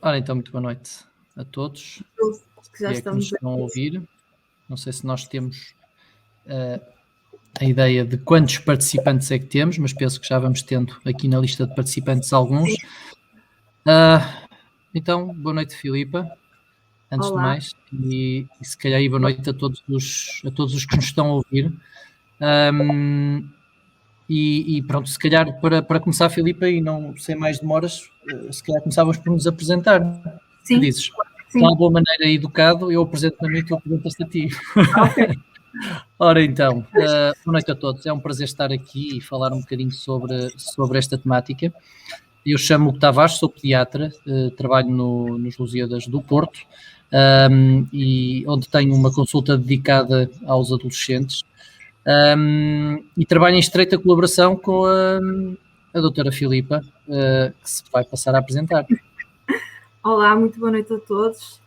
Ora então, muito boa noite a todos que já que nos estamos estão a ouvir. Não sei se nós temos a ideia de quantos participantes é que temos, mas penso que já vamos tendo aqui na lista de participantes alguns. Então, boa noite, Filipa, antes Olá. de mais, e se calhar boa noite a todos os que nos estão a ouvir. E pronto, se calhar para começar, Filipa, e não sem mais demoras, se calhar começávamos por nos apresentar. Sim. Que dizes? Sim. De uma boa maneira educado, eu apresento-me a mim e tu apresentas-te a ti. Ok. Ora então, boa noite a todos, é um prazer estar aqui e falar um bocadinho sobre esta temática. Eu chamo-me Tavares, sou pediatra, trabalho nos Lusíadas do Porto, e onde tenho uma consulta dedicada aos adolescentes, e trabalho em estreita colaboração com a doutora Filipa, que se vai passar a apresentar. Olá, muito boa noite a todos.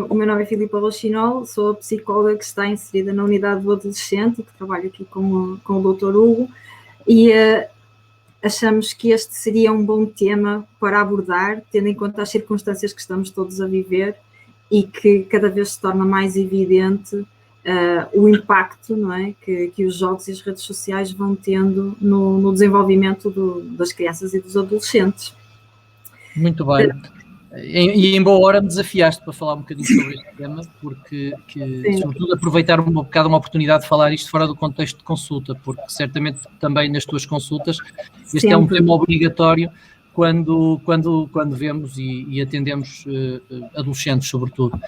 O meu nome é Filipa Rochinol, sou a psicóloga que está inserida na unidade do adolescente e que trabalho aqui com o Dr. Hugo, e achamos que este seria um bom tema para abordar, tendo em conta as circunstâncias que estamos todos a viver e que cada vez se torna mais evidente o impacto, não é, que os jogos e as redes sociais vão tendo no desenvolvimento das crianças e dos adolescentes. Muito bem. E em boa hora me desafiaste para falar um bocadinho sobre este tema, porque sobretudo aproveitar um bocado uma oportunidade de falar isto fora do contexto de consulta, porque certamente também nas tuas consultas este é um tema obrigatório quando vemos e atendemos adolescentes, sobretudo.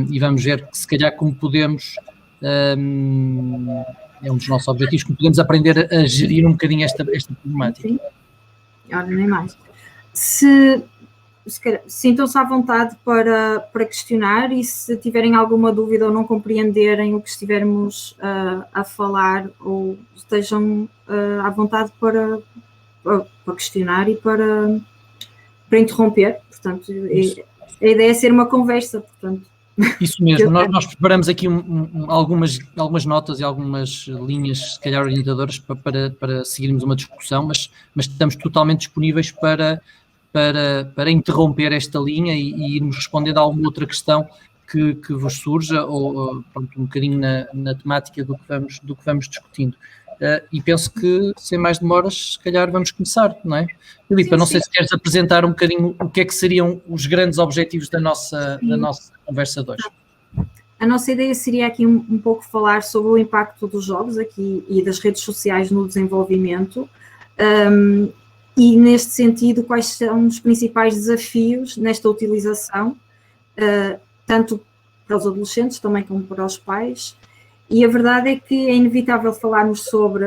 E vamos ver que se calhar como podemos, é um dos nossos objetivos, como podemos aprender a gerir um bocadinho esta problemática. Sim. Ora, nem mais. Sintam-se à vontade para questionar, e se tiverem alguma dúvida ou não compreenderem o que estivermos a falar, ou estejam à vontade para questionar e para interromper. Portanto, a ideia é ser uma conversa, portanto. Isso mesmo, nós preparamos aqui algumas notas e algumas linhas, se calhar orientadoras, para seguirmos uma discussão, mas estamos totalmente disponíveis para interromper esta linha e irmos respondendo a alguma outra questão que vos surja, ou pronto, um bocadinho na temática do que vamos discutindo. E penso que, sem mais demoras, se calhar vamos começar, não é? Filipa, não sei se queres apresentar um bocadinho o que é que seriam os grandes objetivos da nossa conversa de hoje. A nossa ideia seria aqui um pouco falar sobre o impacto dos jogos aqui e das redes sociais no desenvolvimento, e neste sentido quais são os principais desafios nesta utilização, tanto para os adolescentes também como para os pais. E a verdade é que é inevitável falarmos sobre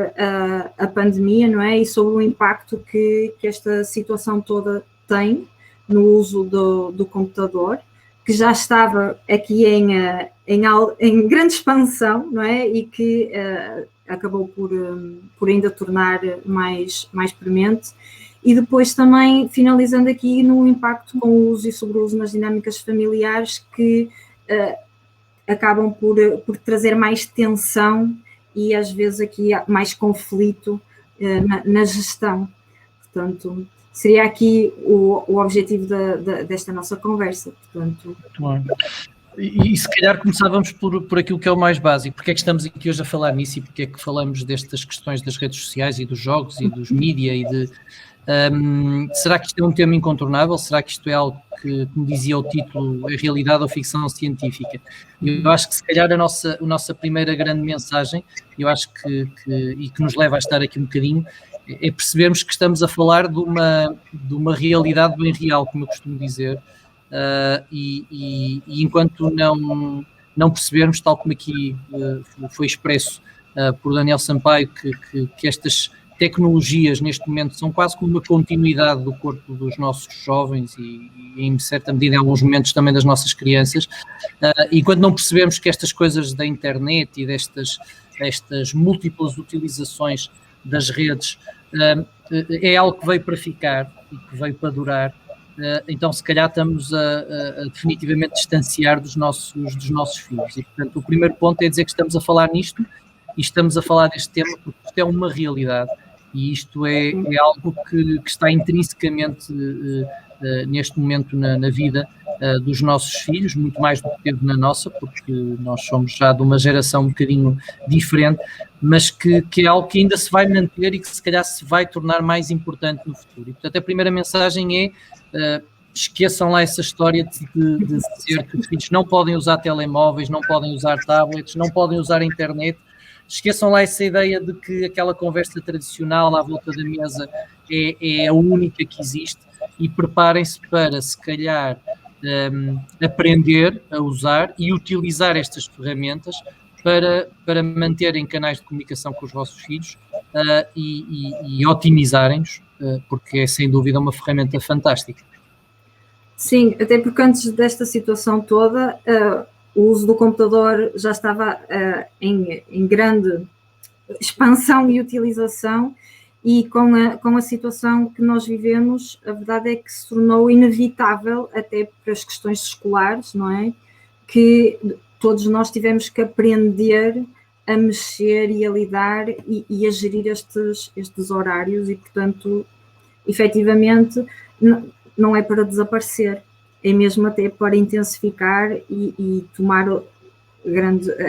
a pandemia, não é? E sobre o impacto que esta situação toda tem no uso do computador, que já estava aqui em grande expansão, não é? E que acabou por ainda tornar mais premente. E depois também finalizando aqui no impacto com o uso e sobreuso nas dinâmicas familiares, que acabam por trazer mais tensão e às vezes aqui mais conflito na gestão. Portanto, seria aqui o objetivo desta nossa conversa. Portanto. Muito bem. E se calhar começávamos por aquilo que é o mais básico. Porque é que estamos aqui hoje a falar nisso e porque é que falamos destas questões das redes sociais e dos jogos e dos mídia e de... será que isto é um tema incontornável? Será que isto é algo que, como dizia o título, é realidade ou ficção científica? Eu acho que se calhar a nossa primeira grande mensagem, eu acho que nos leva a estar aqui um bocadinho, é percebermos que estamos a falar de uma realidade bem real, como eu costumo dizer, e enquanto não percebermos, tal como aqui foi expresso por Daniel Sampaio, que estas tecnologias neste momento são quase como uma continuidade do corpo dos nossos jovens e em certa medida em alguns momentos também das nossas crianças, enquanto não percebemos que estas coisas da internet e destas múltiplas utilizações das redes é algo que veio para ficar e que veio para durar, então se calhar estamos a definitivamente distanciar dos nossos filhos. E portanto o primeiro ponto é dizer que estamos a falar nisto e estamos a falar deste tema porque isto é uma realidade. E isto é algo que está intrinsecamente neste momento na vida dos nossos filhos, muito mais do que teve na nossa, porque nós somos já de uma geração um bocadinho diferente, mas que é algo que ainda se vai manter e que se calhar se vai tornar mais importante no futuro. E, portanto, a primeira mensagem é esqueçam lá essa história de dizer que os filhos não podem usar telemóveis, não podem usar tablets, não podem usar a internet. Esqueçam lá essa ideia de que aquela conversa tradicional à volta da mesa é a única que existe, e preparem-se para, se calhar, aprender a usar e utilizar estas ferramentas para manterem canais de comunicação com os vossos filhos e otimizarem-nos, porque é sem dúvida uma ferramenta fantástica. Sim, até porque antes desta situação toda, o uso do computador já estava em grande expansão e utilização, e com a situação que nós vivemos, a verdade é que se tornou inevitável, até para as questões escolares, não é? Que todos nós tivemos que aprender a mexer e a lidar e a gerir estes horários, e, portanto, efetivamente, não é para desaparecer, é mesmo até para intensificar e tomar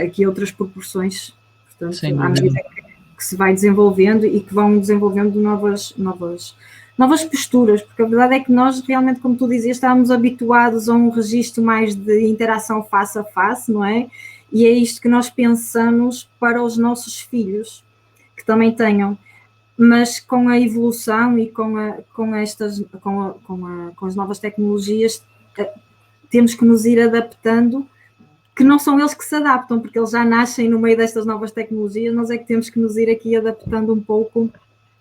aqui outras proporções, portanto, à medida que se vai desenvolvendo e que vão desenvolvendo novas posturas, porque a verdade é que nós realmente, como tu dizias, estávamos habituados a um registro mais de interação face a face, não é? E é isto que nós pensamos para os nossos filhos, que também tenham. Mas com a evolução e com as novas tecnologias, temos que nos ir adaptando, que não são eles que se adaptam, porque eles já nascem no meio destas novas tecnologias, nós é que temos que nos ir aqui adaptando um pouco.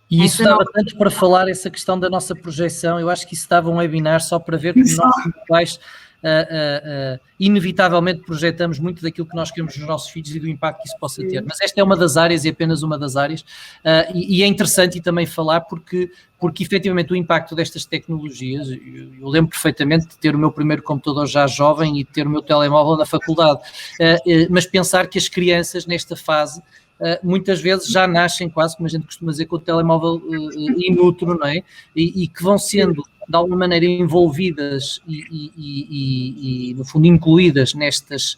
E isso dava tanto para falar, essa questão da nossa projeção. Eu acho que isso dava um webinar só para ver que nós, pais, inevitavelmente projetamos muito daquilo que nós queremos nos nossos filhos e do impacto que isso possa ter. Mas esta é uma das áreas, e apenas uma das áreas, e é interessante também falar porque efetivamente o impacto destas tecnologias, eu lembro perfeitamente de ter o meu primeiro computador já jovem e de ter o meu telemóvel na faculdade, mas pensar que as crianças nesta fase muitas vezes já nascem quase, como a gente costuma dizer, com o telemóvel inútero, não é? E que vão sendo de alguma maneira envolvidas e no fundo incluídas nestas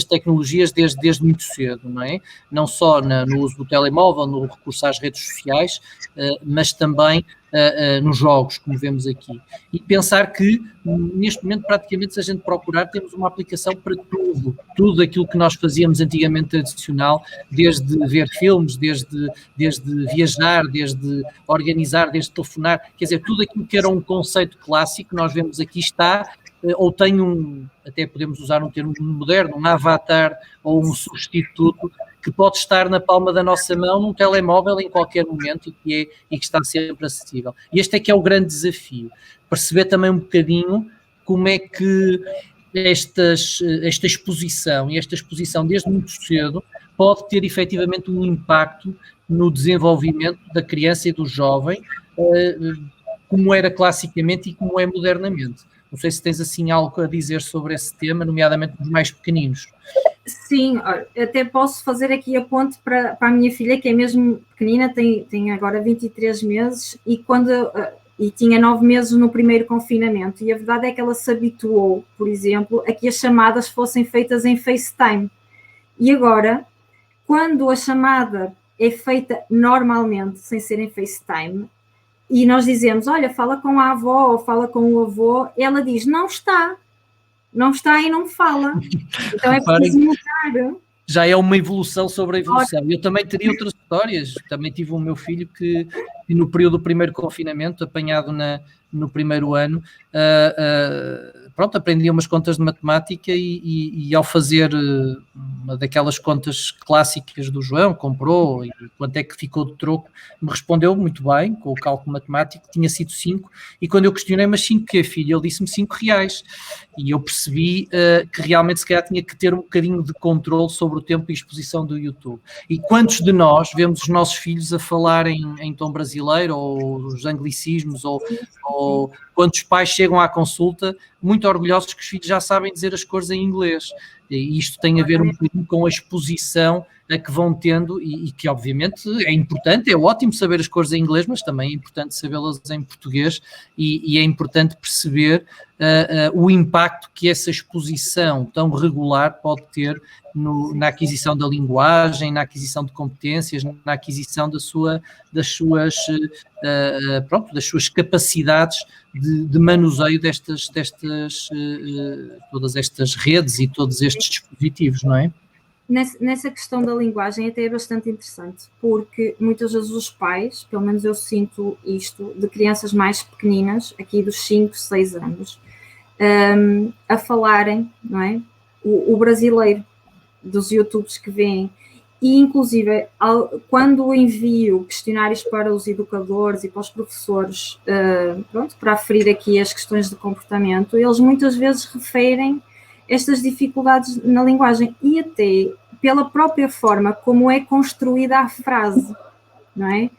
tecnologias desde muito cedo, não é? Não só no uso do telemóvel, no recurso às redes sociais, mas também nos jogos, como vemos aqui. E pensar que neste momento praticamente, se a gente procurar, temos uma aplicação para tudo aquilo que nós fazíamos antigamente tradicional, desde ver filmes, desde viajar, desde organizar, desde telefonar, quer dizer, tudo aquilo que era um conceito clássico, nós vemos aqui está, ou tem até podemos usar um termo moderno, um avatar ou um substituto que pode estar na palma da nossa mão, num telemóvel, em qualquer momento, e que está sempre acessível. E este é que é o grande desafio, perceber também um bocadinho como é que esta exposição desde muito cedo pode ter efetivamente um impacto no desenvolvimento da criança e do jovem, como era classicamente e como é modernamente. Não sei se tens assim algo a dizer sobre esse tema, nomeadamente dos mais pequeninos. Sim, até posso fazer aqui a ponte para a minha filha, que é mesmo pequenina, tem agora 23 meses, e tinha 9 meses no primeiro confinamento, e a verdade é que ela se habituou, por exemplo, a que as chamadas fossem feitas em FaceTime. E agora, quando a chamada é feita normalmente, sem ser em FaceTime, e nós dizemos, olha, fala com a avó ou fala com o avô, ela diz, não está e não fala. Então é preciso mudar. Já é uma evolução sobre a evolução. Eu também teria outras histórias. Também tive o meu filho que no período do primeiro confinamento, apanhado no primeiro ano, aprendia umas contas de matemática e ao fazer uma daquelas contas clássicas do João, comprou, e quanto é que ficou de troco, me respondeu muito bem, com o cálculo matemático, tinha sido 5, e quando eu questionei, mas 5 quê, filho? Ele disse-me 5 reais, e eu percebi que realmente se calhar tinha que ter um bocadinho de controle sobre o tempo e exposição do YouTube. E quantos de nós vemos os nossos filhos a falar em tom brasileiro, ou os anglicismos, ou quantos pais chegam à consulta muito orgulhosos que os filhos já sabem dizer as cores em inglês. E isto tem a ver um bocadinho com a exposição a que vão tendo e que obviamente é importante, é ótimo saber as cores em inglês, mas também é importante sabê-las em português e é importante perceber o impacto que essa exposição tão regular pode ter na aquisição da linguagem, na aquisição de competências, na aquisição das suas capacidades de manuseio todas estas redes e todos estes dispositivos, não é? Nessa questão da linguagem até é bastante interessante, porque muitas vezes os pais, pelo menos eu sinto isto, de crianças mais pequeninas, aqui dos 5, 6 anos, a falarem, não é? O brasileiro, dos YouTubes que vêm, e inclusive quando envio questionários para os educadores e para os professores, para aferir aqui as questões de comportamento, eles muitas vezes referem estas dificuldades na linguagem e até pela própria forma como é construída a frase, não é?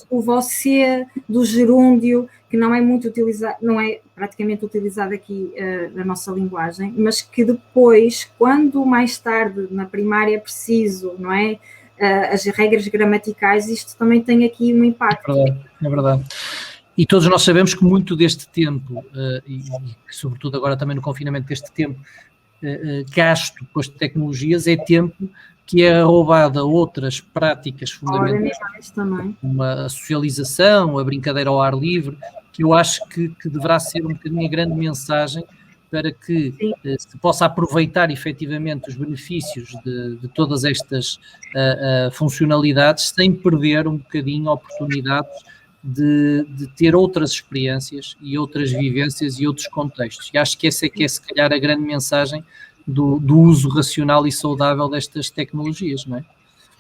O você do gerúndio, que não é muito utilizado, não é praticamente utilizado aqui na nossa linguagem, mas que depois, quando mais tarde na primária é preciso, não é? As regras gramaticais, isto também tem aqui um impacto. É verdade. E todos nós sabemos que muito deste tempo, e sobretudo agora também no confinamento, deste tempo gasto com as tecnologias é tempo que é roubado a outras práticas fundamentais, como a socialização, a brincadeira ao ar livre, que eu acho que deverá ser um bocadinho a grande mensagem para que se possa aproveitar efetivamente os benefícios de todas estas funcionalidades sem perder um bocadinho oportunidades de ter outras experiências e outras vivências e outros contextos. E acho que essa é que é, se calhar, a grande mensagem do uso racional e saudável destas tecnologias, não é?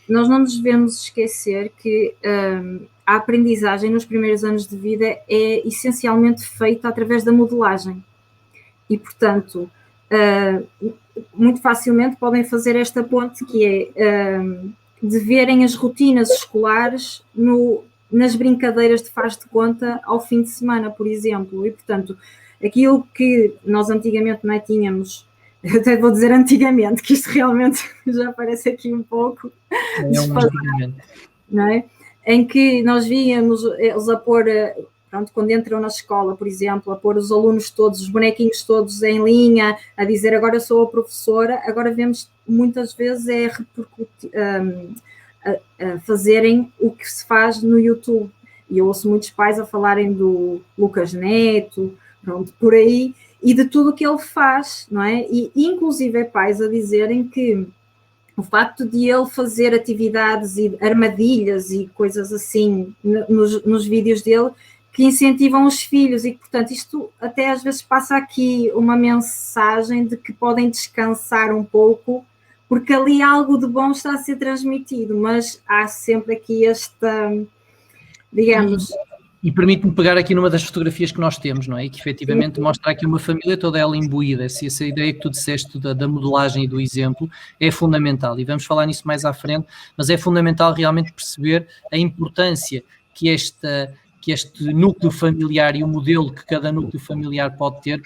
Nós não nos devemos esquecer que a aprendizagem nos primeiros anos de vida é essencialmente feita através da modelagem. E, portanto, muito facilmente podem fazer esta ponte que é de verem as rotinas escolares nas brincadeiras de faz de conta ao fim de semana, por exemplo. E, portanto, aquilo que nós antigamente não tínhamos, eu até vou dizer antigamente, que isto realmente já parece aqui um pouco desfasado, não é? Em que nós víamos eles a pôr, quando entram na escola, por exemplo, a pôr os alunos todos, os bonequinhos todos em linha, a dizer agora sou a professora, agora vemos muitas vezes a fazerem o que se faz no YouTube. E eu ouço muitos pais a falarem do Lucas Neto, por aí, e de tudo o que ele faz, não é? E inclusive pais a dizerem que o facto de ele fazer atividades e armadilhas e coisas assim nos vídeos dele, que incentivam os filhos e, portanto, isto até às vezes passa aqui uma mensagem de que podem descansar um pouco, porque ali algo de bom está a ser transmitido, mas há sempre aqui esta, digamos... E permite-me pegar aqui numa das fotografias que nós temos, não é? E que efetivamente mostra aqui uma família toda ela imbuída. Essa ideia que tu disseste da modelagem e do exemplo é fundamental. E vamos falar nisso mais à frente, mas é fundamental realmente perceber a importância que este núcleo familiar e o modelo que cada núcleo familiar pode ter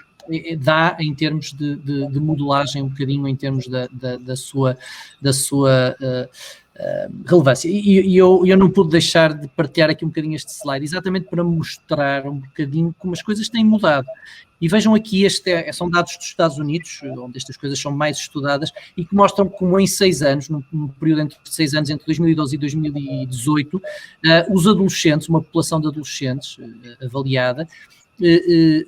dá em termos de modelagem, um bocadinho em termos da sua relevância. E eu não pude deixar de partilhar aqui um bocadinho este slide, exatamente para mostrar um bocadinho como as coisas têm mudado. E vejam aqui, são dados dos Estados Unidos, onde estas coisas são mais estudadas, e que mostram como em 6 anos, num período de 6 anos, entre 2012 e 2018, os adolescentes, uma população de adolescentes avaliada,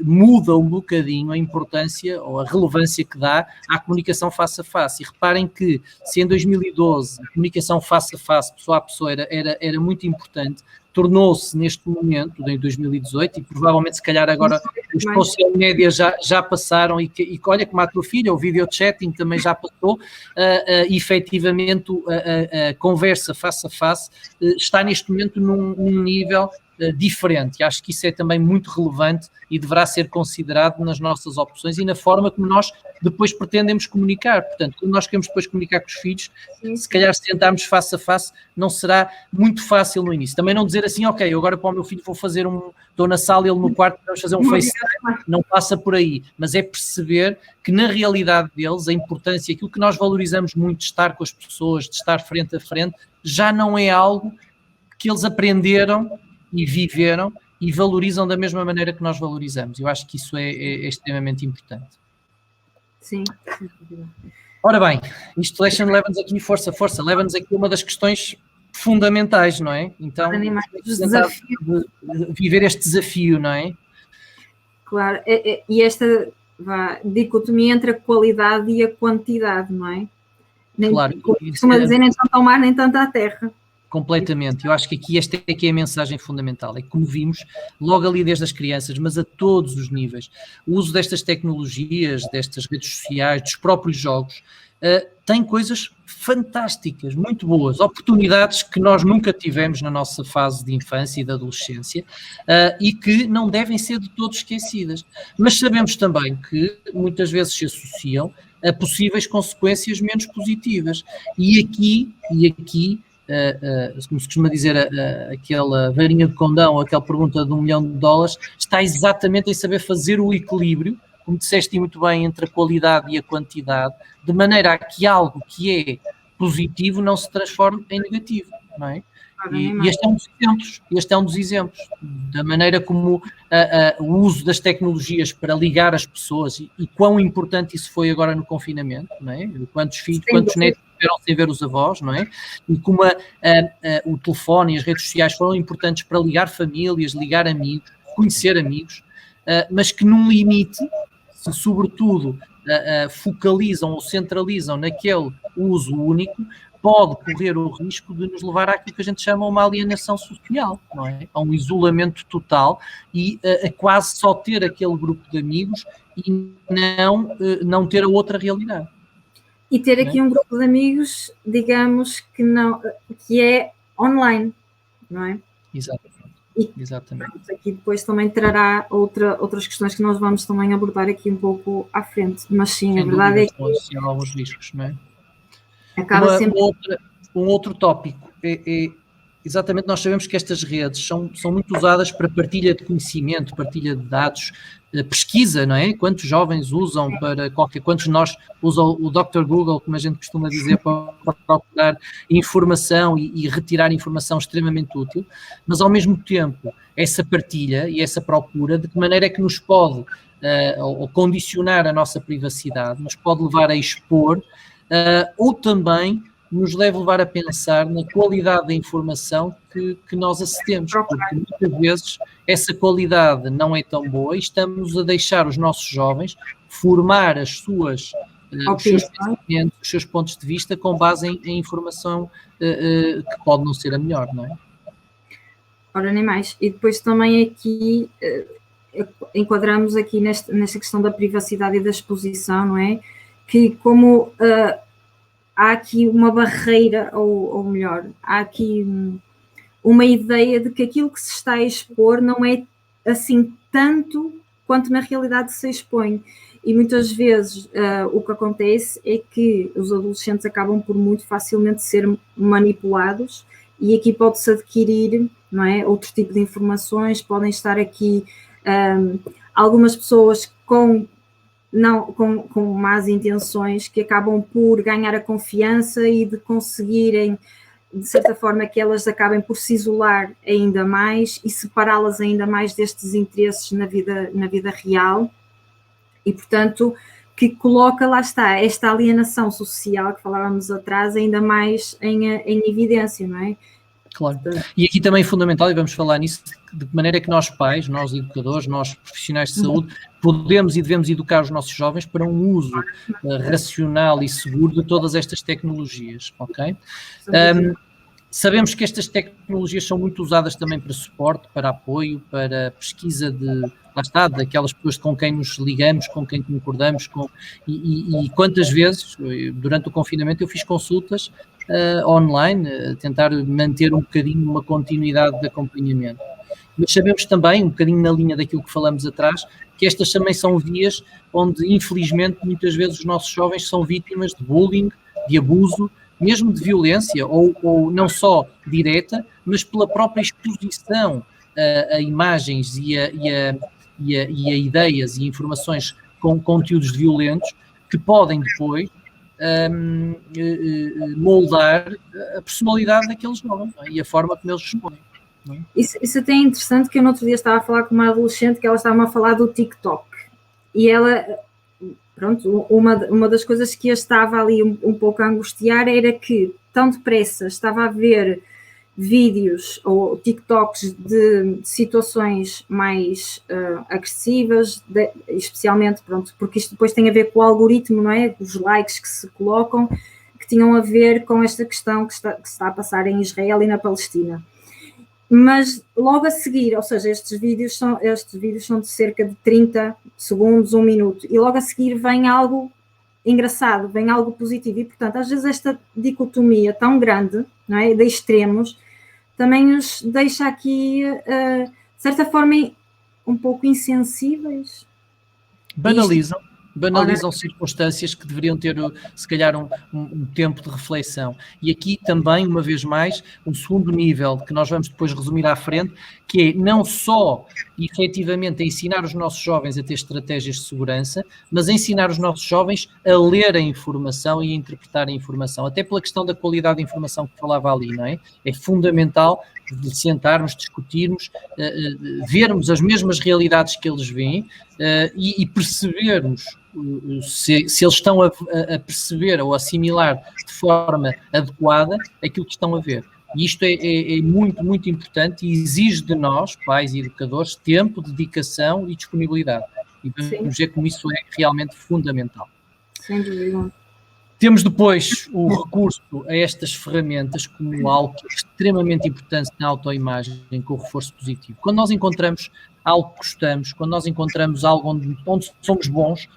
muda um bocadinho a importância ou a relevância que dá à comunicação face a face. E reparem que se em 2012 a comunicação face a face, pessoa a pessoa, era muito importante, tornou-se neste momento, em 2018, e provavelmente se calhar agora os social media já passaram, e olha como a tua filha, o video chatting também já passou, efetivamente a conversa face a face está neste momento num nível diferente. Acho que isso é também muito relevante e deverá ser considerado nas nossas opções e na forma como nós depois pretendemos comunicar. Portanto, quando nós queremos depois comunicar com os filhos, se calhar se tentarmos face a face, não será muito fácil no início. Também não dizer assim, ok, eu agora para o meu filho vou fazer estou na sala, ele no quarto, vamos fazer um FaceTime, não passa por aí. Mas é perceber que na realidade deles, a importância, aquilo que nós valorizamos muito de estar com as pessoas, de estar frente a frente, já não é algo que eles aprenderam e viveram e valorizam da mesma maneira que nós valorizamos. Eu acho que isso é extremamente importante. Sim. Ora bem, isto leva-nos aqui força, leva-nos aqui uma das questões fundamentais, não é? Então, viver este desafio, não é? Claro, e esta dicotomia entre a qualidade e a quantidade, não é? Claro. Costuma dizer, nem tanto ao mar, nem tanto à terra. Completamente. Eu acho que aqui esta é que é a mensagem fundamental. É que, como vimos, logo ali desde as crianças, mas a todos os níveis, o uso destas tecnologias, destas redes sociais, dos próprios jogos, tem coisas fantásticas, muito boas, oportunidades que nós nunca tivemos na nossa fase de infância e de adolescência e que não devem ser de todo esquecidas. Mas sabemos também que muitas vezes se associam a possíveis consequências menos positivas. E aqui como se costuma dizer, aquela varinha de condão, aquela pergunta de $1 milhão, está exatamente em saber fazer o equilíbrio, como disseste muito bem, entre a qualidade e a quantidade, de maneira a que algo que é positivo não se transforme em negativo, não é? E este é um dos exemplos da maneira como o uso das tecnologias para ligar as pessoas e quão importante isso foi agora no confinamento, não é? Quantos filhos, quantos netos tiveram sem ver os avós, não é? E como o telefone e as redes sociais foram importantes para ligar famílias, ligar amigos, conhecer amigos, mas que num limite, se sobretudo focalizam ou centralizam naquele uso único, pode correr o risco de nos levar àquilo que a gente chama uma alienação social, não é? A um isolamento total e a quase só ter aquele grupo de amigos e não ter a outra realidade. E ter aqui um grupo de amigos, digamos, que é online, não é? Exatamente. Aqui depois também trará outras questões que nós vamos também abordar aqui um pouco à frente, mas sim, a verdade é que... alguns riscos, não é? Acaba sempre... Um outro tópico exatamente, nós sabemos que estas redes são muito usadas para partilha de conhecimento, partilha de dados, pesquisa, não é? Quantos jovens usam quantos de nós usam o Dr. Google, como a gente costuma dizer, para procurar informação e retirar informação extremamente útil, mas ao mesmo tempo essa partilha e essa procura, de que maneira é que nos pode ou condicionar a nossa privacidade, nos pode levar a expor ou também nos deve levar a pensar na qualidade da informação que nós acedemos, porque muitas vezes essa qualidade não é tão boa e estamos a deixar os nossos jovens formar os seus pensamentos, os seus pontos de vista com base em informação que pode não ser a melhor, não é? Ora, nem mais. E depois também aqui enquadramos aqui nesta questão da privacidade e da exposição, não é? Que como... há aqui uma barreira, ou melhor, há aqui uma ideia de que aquilo que se está a expor não é assim tanto quanto na realidade se expõe. E muitas vezes o que acontece é que os adolescentes acabam por muito facilmente ser manipulados e aqui pode-se adquirir, não é, outro tipo de informações, podem estar aqui algumas pessoas com más intenções que acabam por ganhar a confiança e de conseguirem, de certa forma, que elas acabem por se isolar ainda mais e separá-las ainda mais destes interesses na vida real e, portanto, que coloca, lá está, esta alienação social que falávamos atrás ainda mais em evidência, não é? Claro. E aqui também é fundamental, e vamos falar nisso, de que maneira é que nós pais, nós educadores, nós profissionais de saúde, podemos e devemos educar os nossos jovens para um uso racional e seguro de todas estas tecnologias, ok? Sabemos que estas tecnologias são muito usadas também para suporte, para apoio, para pesquisa daquelas pessoas com quem nos ligamos, com quem concordamos, e quantas vezes, durante o confinamento, eu fiz consultas online, tentar manter um bocadinho uma continuidade de acompanhamento. Mas sabemos também, um bocadinho na linha daquilo que falamos atrás, que estas também são vias onde, infelizmente, muitas vezes os nossos jovens são vítimas de bullying, de abuso, mesmo de violência, ou não só direta, mas pela própria exposição a imagens e a ideias e informações com conteúdos violentos que podem depois moldar a personalidade daqueles jovens, não é? E a forma como eles respondem. Não é? Isso até é interessante, que eu no outro dia estava a falar com uma adolescente que ela estava a falar do TikTok. E ela, pronto, uma das coisas que a estava ali um pouco a angustiar era que tão depressa estava a ver vídeos ou TikToks de situações mais agressivas, especialmente, pronto, porque isto depois tem a ver com o algoritmo, não é? Os likes que se colocam, que tinham a ver com esta questão que se está a passar em Israel e na Palestina. Mas logo a seguir, ou seja, estes vídeos são de cerca de 30 segundos, 1 minuto, e logo a seguir vem algo engraçado, vem algo positivo, e portanto às vezes esta dicotomia tão grande, não é, de extremos, também nos deixa aqui, de certa forma, um pouco insensíveis. Banalizam circunstâncias que deveriam ter, se calhar, um tempo de reflexão. E aqui também, uma vez mais, um segundo nível, que nós vamos depois resumir à frente, que é não só, efetivamente, ensinar os nossos jovens a ter estratégias de segurança, mas ensinar os nossos jovens a ler a informação e a interpretar a informação, até pela questão da qualidade da informação que falava ali, não é? É fundamental de sentarmos, discutirmos, vermos as mesmas realidades que eles veem e percebermos se eles estão a perceber ou assimilar de forma adequada aquilo que estão a ver. E isto é muito, muito importante e exige de nós, pais e educadores, tempo, dedicação e disponibilidade. E vamos ver como isso é realmente fundamental. Sem dúvida. Temos depois o recurso a estas ferramentas como algo que é extremamente importante na autoimagem, com o reforço positivo. Quando nós encontramos algo que gostamos, quando nós encontramos algo onde somos bons,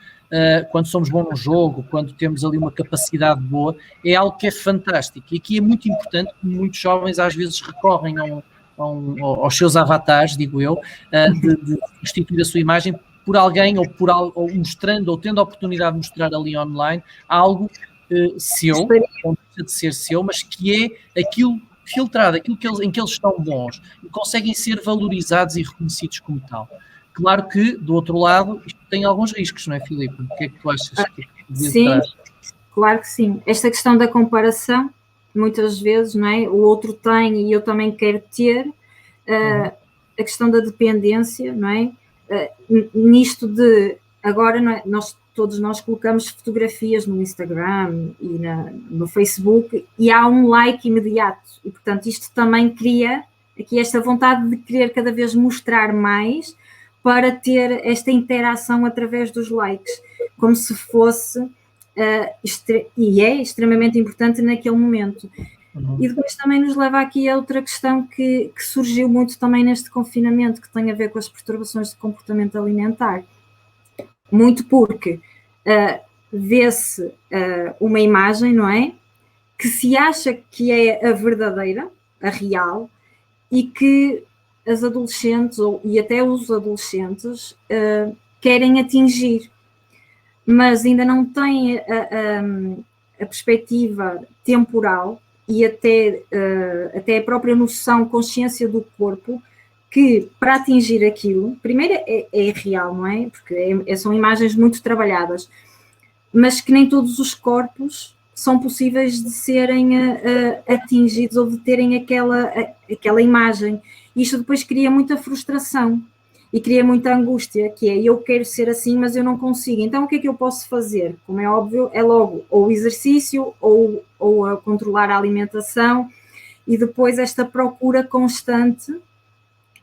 quando somos bons num jogo, quando temos ali uma capacidade boa, é algo que é fantástico. E aqui é muito importante que muitos jovens às vezes recorrem aos seus avatares, digo eu, de constituir a sua imagem por alguém ou mostrando, ou tendo a oportunidade de mostrar ali online algo seu, não deixa de ser seu, mas que é aquilo filtrado, aquilo em que eles estão bons e conseguem ser valorizados e reconhecidos como tal. Claro que, do outro lado, isto tem alguns riscos, não é, Filipe? O que é que tu achas que sim, claro que sim. Esta questão da comparação, muitas vezes, não é? O outro tem e eu também quero ter. A questão da dependência, não é? Nisto de, agora, não é? Todos nós colocamos fotografias no Instagram e no Facebook e há um like imediato. E, portanto, isto também cria aqui esta vontade de querer cada vez mostrar mais para ter esta interação através dos likes, como se fosse, e é extremamente importante naquele momento. E depois também nos leva aqui a outra questão que surgiu muito também neste confinamento, que tem a ver com as perturbações de comportamento alimentar. Muito porque vê-se uma imagem, não é? Que se acha que é a verdadeira, a real, e que as adolescentes, e até os adolescentes, querem atingir, mas ainda não têm a perspectiva temporal e até a própria noção, consciência do corpo, que para atingir aquilo, primeiro é real, não é? Porque são imagens muito trabalhadas, mas que nem todos os corpos são possíveis de serem atingidos ou de terem aquela imagem. Isto depois cria muita frustração e cria muita angústia, que é, eu quero ser assim, mas eu não consigo. Então o que é que eu posso fazer? Como é óbvio, é logo ou o exercício ou a controlar a alimentação, e depois esta procura constante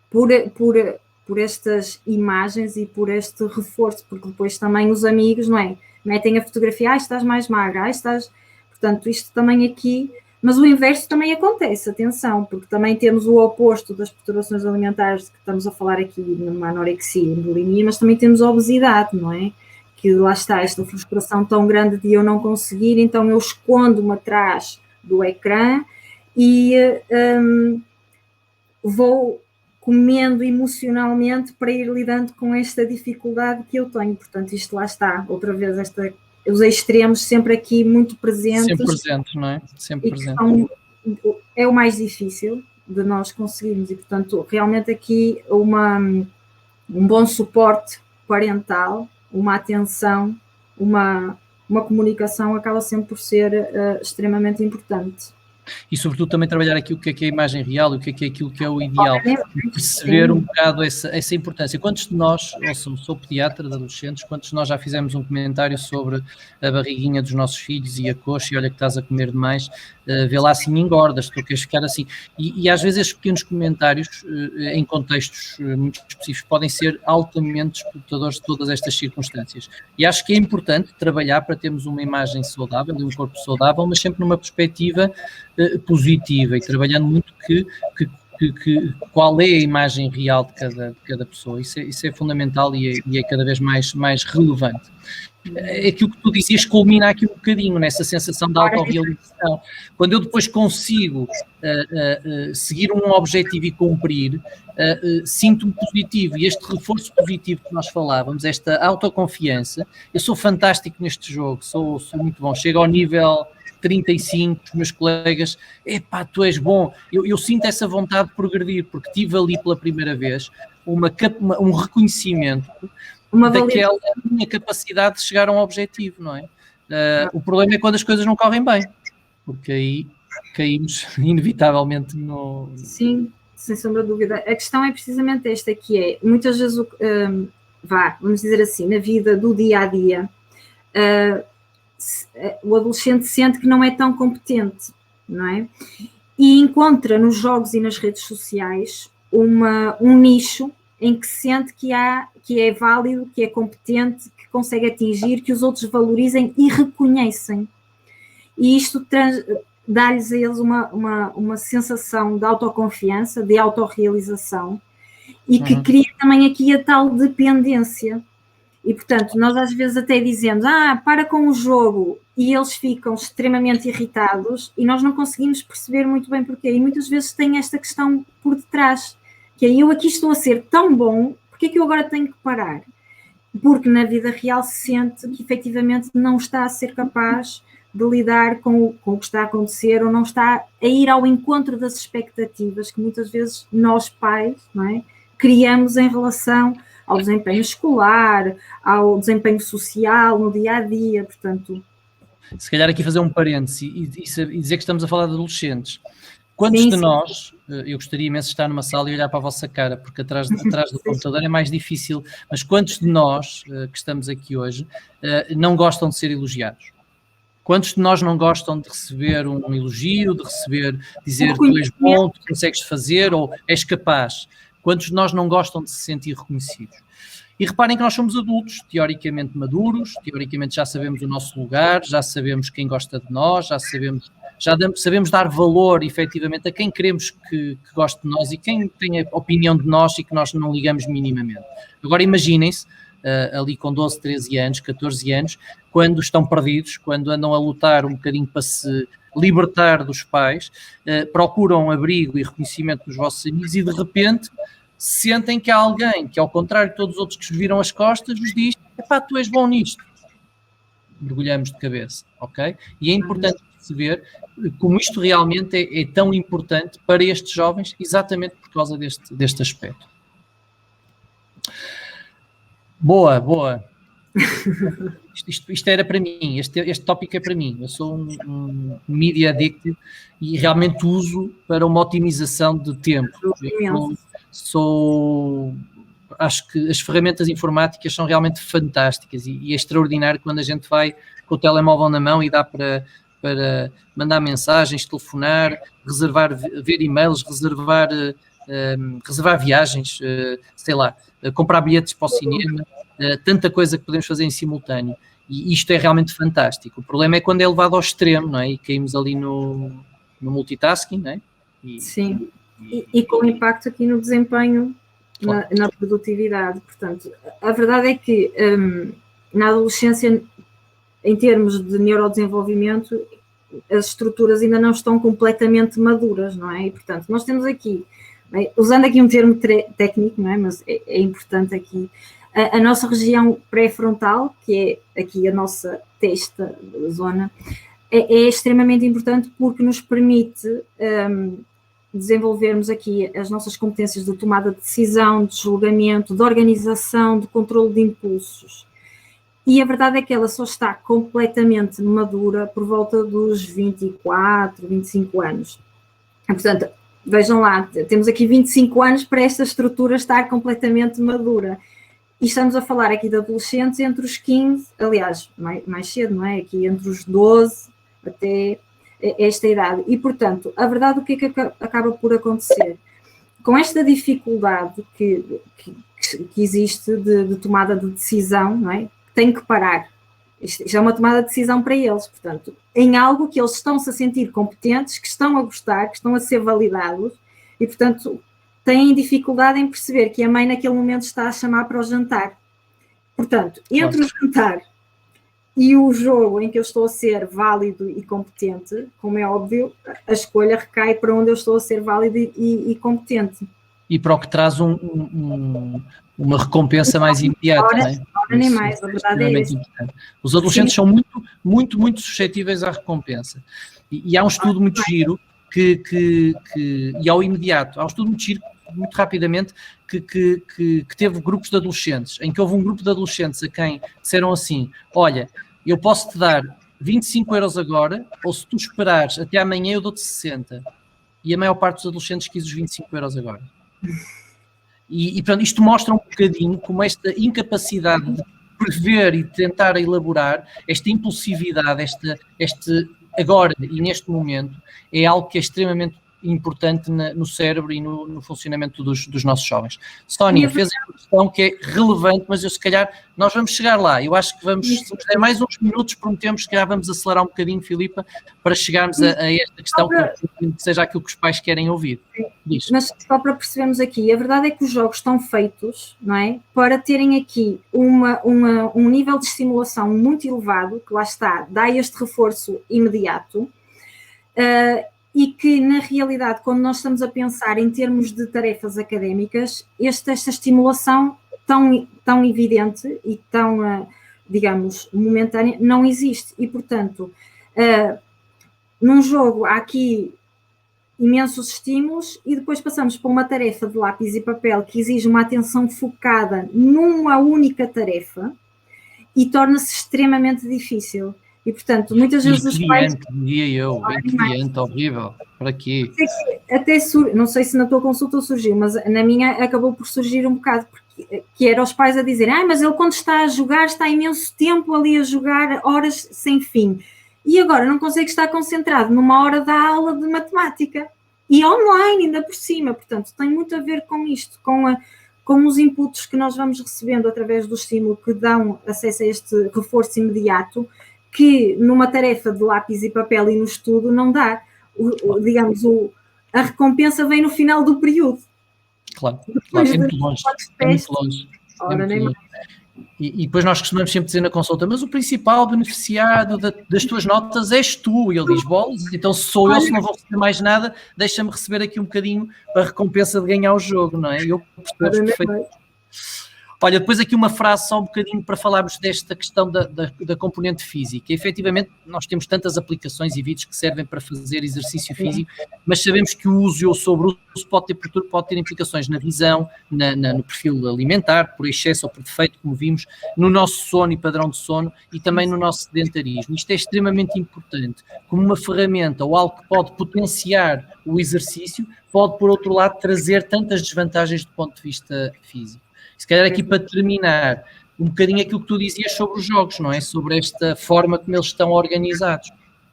por estas imagens e por este reforço, porque depois também os amigos, não é? Metem a fotografia, estás mais magra, estás... Portanto, isto também aqui... Mas o inverso também acontece, atenção, porque também temos o oposto das perturbações alimentares, que estamos a falar aqui numa anorexia e bulimia, mas também temos a obesidade, não é? Que lá está esta frustração tão grande de eu não conseguir, então eu escondo-me atrás do ecrã e vou comendo emocionalmente para ir lidando com esta dificuldade que eu tenho. Portanto, isto lá está, outra vez, os extremos sempre aqui muito presentes. Sempre presentes, não é? Sempre presentes. É o mais difícil de nós conseguirmos e, portanto, realmente aqui um bom suporte parental, uma atenção, uma comunicação acaba sempre por ser extremamente importante. E sobretudo também trabalhar aqui o que é a imagem real e o que é aquilo que é o ideal, perceber um bocado essa importância. Quantos de nós, sou pediatra de adolescentes, quantos de nós já fizemos um comentário sobre a barriguinha dos nossos filhos e a coxa, e olha que estás a comer demais, vê lá assim engordas, tu queres ficar assim. E às vezes estes pequenos comentários, em contextos muito específicos, podem ser altamente disputadores de todas estas circunstâncias. E acho que é importante trabalhar para termos uma imagem saudável e um corpo saudável, mas sempre numa perspectiva positiva e trabalhando muito qual é a imagem real de cada pessoa. Isso é fundamental e é cada vez mais relevante. Aquilo que tu dizias culmina aqui um bocadinho nessa sensação de autorrealização. Quando eu depois consigo seguir um objetivo e cumprir, sinto-me positivo, e este reforço positivo que nós falávamos, esta autoconfiança, eu sou fantástico neste jogo, sou muito bom, chego ao nível 35, os meus colegas, epá, tu és bom, eu sinto essa vontade de progredir, porque tive ali pela primeira vez um reconhecimento daquela minha capacidade de chegar a um objetivo, não é? O problema é quando as coisas não correm bem, porque aí caímos inevitavelmente no... Sim, sem sombra de dúvida. A questão é precisamente esta, que é, muitas vezes, vamos dizer assim, na vida do dia-a-dia, o adolescente sente que não é tão competente, não é? E encontra nos jogos e nas redes sociais um nicho em que sente que é válido, que é competente, que consegue atingir, que os outros valorizem e reconhecem. E isto dá-lhes a eles uma sensação de autoconfiança, de autorrealização, e que cria também aqui a tal dependência. E, portanto, nós às vezes até dizemos, para com o jogo, e eles ficam extremamente irritados e nós não conseguimos perceber muito bem porquê. E muitas vezes tem esta questão por detrás, que é, eu aqui estou a ser tão bom, porque é que eu agora tenho que parar? Porque na vida real se sente que efetivamente não está a ser capaz de lidar com o que está a acontecer, ou não está a ir ao encontro das expectativas que muitas vezes nós pais, não é, criamos em relação ao desempenho escolar, ao desempenho social, no dia-a-dia, portanto... Se calhar aqui fazer um parêntese e dizer que estamos a falar de adolescentes. Quantos de nós, eu gostaria imenso de estar numa sala e olhar para a vossa cara, porque atrás do computador é mais difícil, mas quantos de nós que estamos aqui hoje não gostam de ser elogiados? Quantos de nós não gostam de receber um elogio, de dizer que tu és bom, tu consegues fazer ou és capaz? Quantos de nós não gostam de se sentir reconhecidos? E reparem que nós somos adultos, teoricamente maduros, teoricamente já sabemos o nosso lugar, já sabemos quem gosta de nós, já sabemos dar valor, efetivamente, a quem queremos que goste de nós e quem tem a opinião de nós e que nós não ligamos minimamente. Agora imaginem-se, ali com 12, 13 anos, 14 anos, quando estão perdidos, quando andam a lutar um bocadinho para se libertar dos pais, procuram abrigo e reconhecimento dos vossos amigos e de repente sentem que há alguém que, ao contrário de todos os outros que vos viram as costas, vos diz, epá, tu és bom nisto. Mergulhamos de cabeça, ok? E é importante perceber como isto realmente é tão importante para estes jovens, exatamente por causa deste aspecto. Boa. Isto era para mim, este tópico é para mim. Eu sou um media addict e realmente uso para uma otimização de tempo. Acho que as ferramentas informáticas são realmente fantásticas e é extraordinário quando a gente vai com o telemóvel na mão e dá para mandar mensagens, telefonar, ver e-mails, reservar viagens, sei lá, comprar bilhetes para o cinema, tanta coisa que podemos fazer em simultâneo. E isto é realmente fantástico. O problema é quando é levado ao extremo, não é? E caímos ali no multitasking, não é? Sim, e com impacto aqui no desempenho, claro, na produtividade. Portanto, a verdade é que na adolescência, em termos de neurodesenvolvimento, as estruturas ainda não estão completamente maduras, não é? E, portanto, nós temos aqui Bem, usando aqui um termo técnico, não é? Mas é importante aqui, a nossa região pré-frontal, que é aqui a nossa testa, zona, é extremamente importante porque nos permite desenvolvermos aqui as nossas competências de tomada de decisão, de julgamento, de organização, de controle de impulsos. E a verdade é que ela só está completamente madura por volta dos 24, 25 anos. Portanto, vejam lá, temos aqui 25 anos para esta estrutura estar completamente madura. E estamos a falar aqui de adolescentes entre os 15, aliás, mais cedo, não é? Aqui entre os 12 até esta idade. E, portanto, a verdade, o que é que acaba por acontecer? Com esta dificuldade que existe de tomada de decisão, não é? Tem que parar. Isto é uma tomada de decisão para eles, portanto, em algo que eles estão-se a sentir competentes, que estão a gostar, que estão a ser validados e, portanto, têm dificuldade em perceber que a mãe naquele momento está a chamar para o jantar. Portanto, entre o jantar e o jogo em que eu estou a ser válido e competente, como é óbvio, a escolha recai para onde eu estou a ser válido e competente. E para o que traz uma recompensa mais imediata. Ora nem mais, a verdade é essa. Os adolescentes são muito suscetíveis à recompensa. E há um estudo muito giro e ao imediato, há um estudo muito giro, muito rapidamente, que teve grupos de adolescentes, em que houve um grupo de adolescentes a quem disseram assim: olha, eu posso te dar 25 euros agora, ou se tu esperares até amanhã eu dou-te 60. E a maior parte dos adolescentes quis os 25 euros agora. E portanto, isto mostra um bocadinho como esta incapacidade de prever e de tentar elaborar, esta impulsividade, este agora e neste momento, é algo que é extremamente importante no cérebro e no funcionamento dos nossos jovens. Sónia fez uma questão que é relevante, mas eu se calhar, nós vamos chegar lá. Eu acho que se nos der mais uns minutos, prometemos que já vamos acelerar um bocadinho, Filipa, para chegarmos a esta questão, que seja aquilo que os pais querem ouvir. Mas só para percebermos aqui, a verdade é que os jogos estão feitos, não é, para terem aqui um nível de estimulação muito elevado, que lá está, dá este reforço imediato, e que, na realidade, quando nós estamos a pensar em termos de tarefas académicas, esta estimulação tão evidente e tão, digamos, momentânea, não existe. E, portanto, num jogo há aqui imensos estímulos e depois passamos para uma tarefa de lápis e papel que exige uma atenção focada numa única tarefa e torna-se extremamente difícil. E, portanto, muitas vezes os pais... Entediante, horrível, para quê? Até não sei se na tua consulta surgiu, mas na minha acabou por surgir um bocado, que era os pais a dizerem: mas ele quando está a jogar, está imenso tempo ali a jogar, horas sem fim. E agora não consegue estar concentrado numa hora da aula de matemática. E online, ainda por cima. Portanto, tem muito a ver com isto, com os inputs que nós vamos recebendo através do estímulo que dão acesso a este reforço imediato, que numa tarefa de lápis e papel e no estudo não dá. A recompensa vem no final do período. Claro, é muito longe. E depois nós costumamos sempre dizer na consulta: mas o principal beneficiado das tuas notas és tu. E ele diz: bolas, então se sou eu, se não vou receber mais nada, deixa-me receber aqui um bocadinho a recompensa de ganhar o jogo, não é? Eu percebo perfeitamente. Olha, depois aqui uma frase só um bocadinho para falarmos desta questão da componente física. E, efetivamente, nós temos tantas aplicações e vídeos que servem para fazer exercício físico, mas sabemos que o uso e o sobreuso pode ter implicações na visão, no perfil alimentar, por excesso ou por defeito, como vimos, no nosso sono e padrão de sono e também no nosso sedentarismo. Isto é extremamente importante. Como uma ferramenta ou algo que pode potenciar o exercício, pode, por outro lado, trazer tantas desvantagens do ponto de vista físico. Se calhar aqui para terminar, um bocadinho aquilo que tu dizias sobre os jogos, não é? Sobre esta forma como eles estão organizados.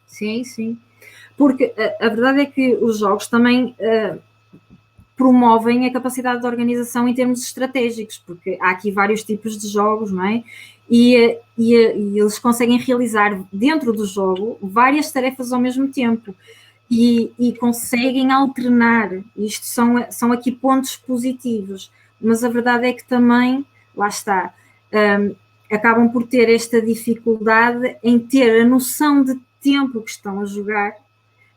Sim, sim. Porque a verdade é que os jogos também promovem a capacidade de organização em termos estratégicos, porque há aqui vários tipos de jogos, não é? E eles conseguem realizar dentro do jogo várias tarefas ao mesmo tempo e conseguem alternar. Isto são aqui pontos positivos. Mas a verdade é que também, lá está, acabam por ter esta dificuldade em ter a noção de tempo que estão a jogar,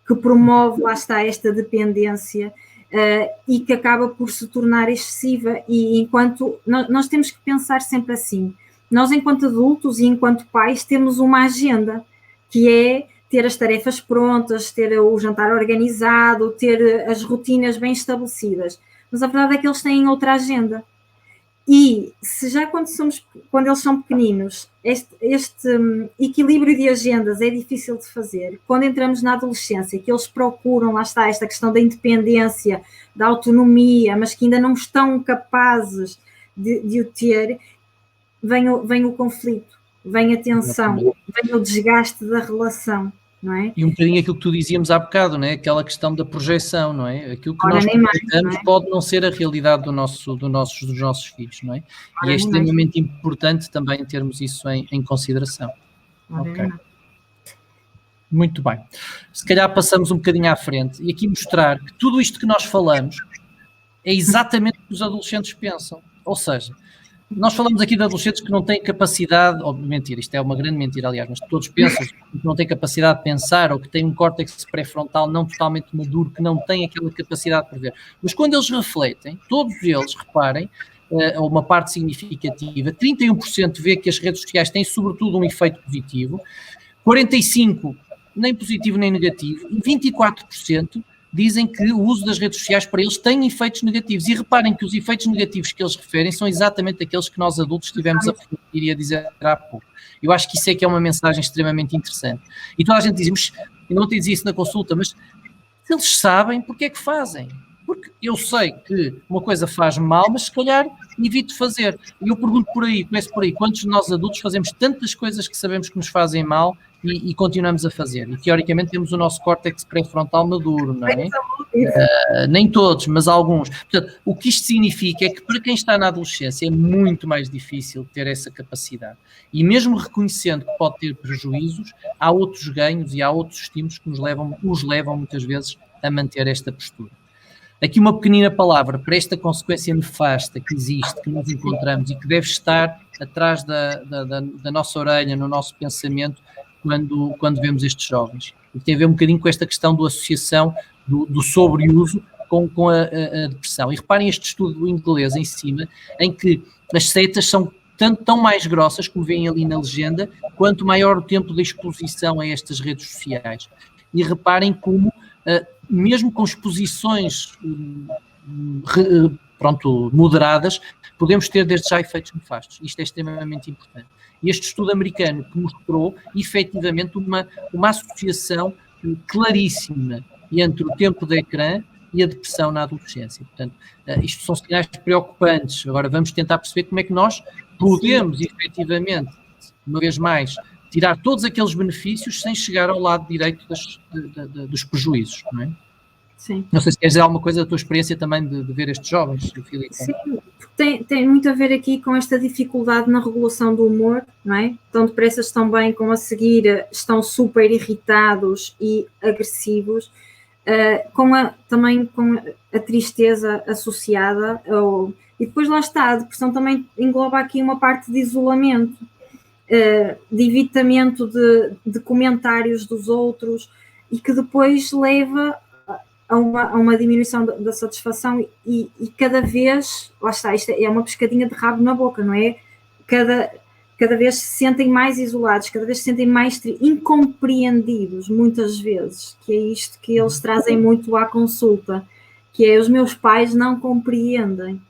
que promove, lá está, esta dependência e que acaba por se tornar excessiva. E enquanto nós temos que pensar sempre assim, nós enquanto adultos e enquanto pais temos uma agenda, que é ter as tarefas prontas, ter o jantar organizado, ter as rotinas bem estabelecidas, mas a verdade é que eles têm outra agenda. E se já quando eles são pequeninos, este equilíbrio de agendas é difícil de fazer, quando entramos na adolescência, que eles procuram, lá está, esta questão da independência, da autonomia, mas que ainda não estão capazes de o ter, vem o conflito, vem a tensão, vem o desgaste da relação. Não é? E um bocadinho aquilo que tu dizíamos há bocado, não é? Aquela questão da projeção, não é? Aquilo que nós projetamos pode não ser a realidade dos nossos filhos, não é? E é extremamente importante também termos isso em consideração. Ok. Muito bem. Se calhar passamos um bocadinho à frente e aqui mostrar que tudo isto que nós falamos é exatamente o que os adolescentes pensam. Ou seja, nós falamos aqui de adolescentes que não têm capacidade, ou mentira, isto é uma grande mentira, aliás, mas todos pensam que não têm capacidade de pensar ou que têm um córtex pré-frontal não totalmente maduro, que não têm aquela capacidade de prever. Mas quando eles refletem, todos eles, reparem, uma parte significativa, 31% vê que as redes sociais têm sobretudo um efeito positivo, 45% nem positivo nem negativo, e 24% dizem que o uso das redes sociais para eles tem efeitos negativos. E reparem que os efeitos negativos que eles referem são exatamente aqueles que nós adultos tivemos a refletir e a dizer há pouco. Eu acho que isso é que é uma mensagem extremamente interessante. E toda a gente diz, mas eu não te dizia isso na consulta, mas se eles sabem, porque é que fazem? Porque eu sei que uma coisa faz mal, mas se calhar evito fazer. E eu pergunto começo por aí, quantos de nós adultos fazemos tantas coisas que sabemos que nos fazem mal e continuamos a fazer? E teoricamente temos o nosso córtex pré-frontal maduro, não é? Nem todos, mas alguns. Portanto, o que isto significa é que para quem está na adolescência é muito mais difícil ter essa capacidade. E mesmo reconhecendo que pode ter prejuízos, há outros ganhos e há outros estímulos que os levam muitas vezes a manter esta postura. Aqui uma pequenina palavra para esta consequência nefasta que existe, que nós encontramos e que deve estar atrás da nossa orelha, no nosso pensamento, quando vemos estes jovens. E tem a ver um bocadinho com esta questão da associação do sobreuso com a depressão. E reparem este estudo inglês em cima, em que as setas são tão mais grossas, como veem ali na legenda, quanto maior o tempo de exposição a estas redes sociais. E reparem como mesmo com exposições moderadas, podemos ter desde já efeitos nefastos. Isto é extremamente importante. E este estudo americano que mostrou, efetivamente, uma associação claríssima entre o tempo de ecrã e a depressão na adolescência. Portanto, isto são sinais preocupantes. Agora vamos tentar perceber como é que nós podemos, efetivamente, uma vez mais, tirar todos aqueles benefícios sem chegar ao lado direito dos prejuízos, não é? Sim. Não sei se queres dizer alguma coisa da tua experiência também de ver estes jovens, Filipe. Sim, tem muito a ver aqui com esta dificuldade na regulação do humor, não é? Tão depressa estão bem, como a seguir estão super irritados e agressivos, também com a tristeza associada, e depois lá está, a depressão também engloba aqui uma parte de isolamento, de evitamento de comentários dos outros, e que depois leva a uma diminuição da satisfação e cada vez, lá está, isto é uma pescadinha de rabo na boca, não é? Cada vez se sentem mais isolados, cada vez se sentem mais incompreendidos, muitas vezes, que é isto que eles trazem muito à consulta, que é os meus pais não compreendem.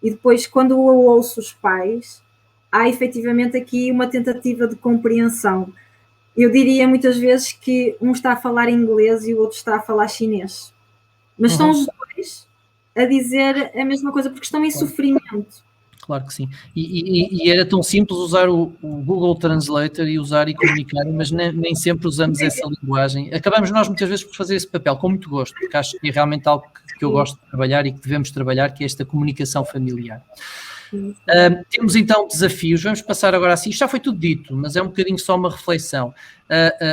E depois, quando eu ouço os pais, há efetivamente aqui uma tentativa de compreensão. Eu diria muitas vezes que um está a falar inglês e o outro está a falar chinês. Mas são os dois a dizer a mesma coisa, porque estão em sofrimento. Claro que sim. E era tão simples usar o Google Translator e usar e comunicar, mas nem sempre usamos essa linguagem. Acabamos nós muitas vezes por fazer esse papel com muito gosto, porque acho que é realmente algo que eu gosto de trabalhar e que devemos trabalhar, que é esta comunicação familiar. Temos então desafios, vamos passar agora assim, isto já foi tudo dito, mas é um bocadinho só uma reflexão.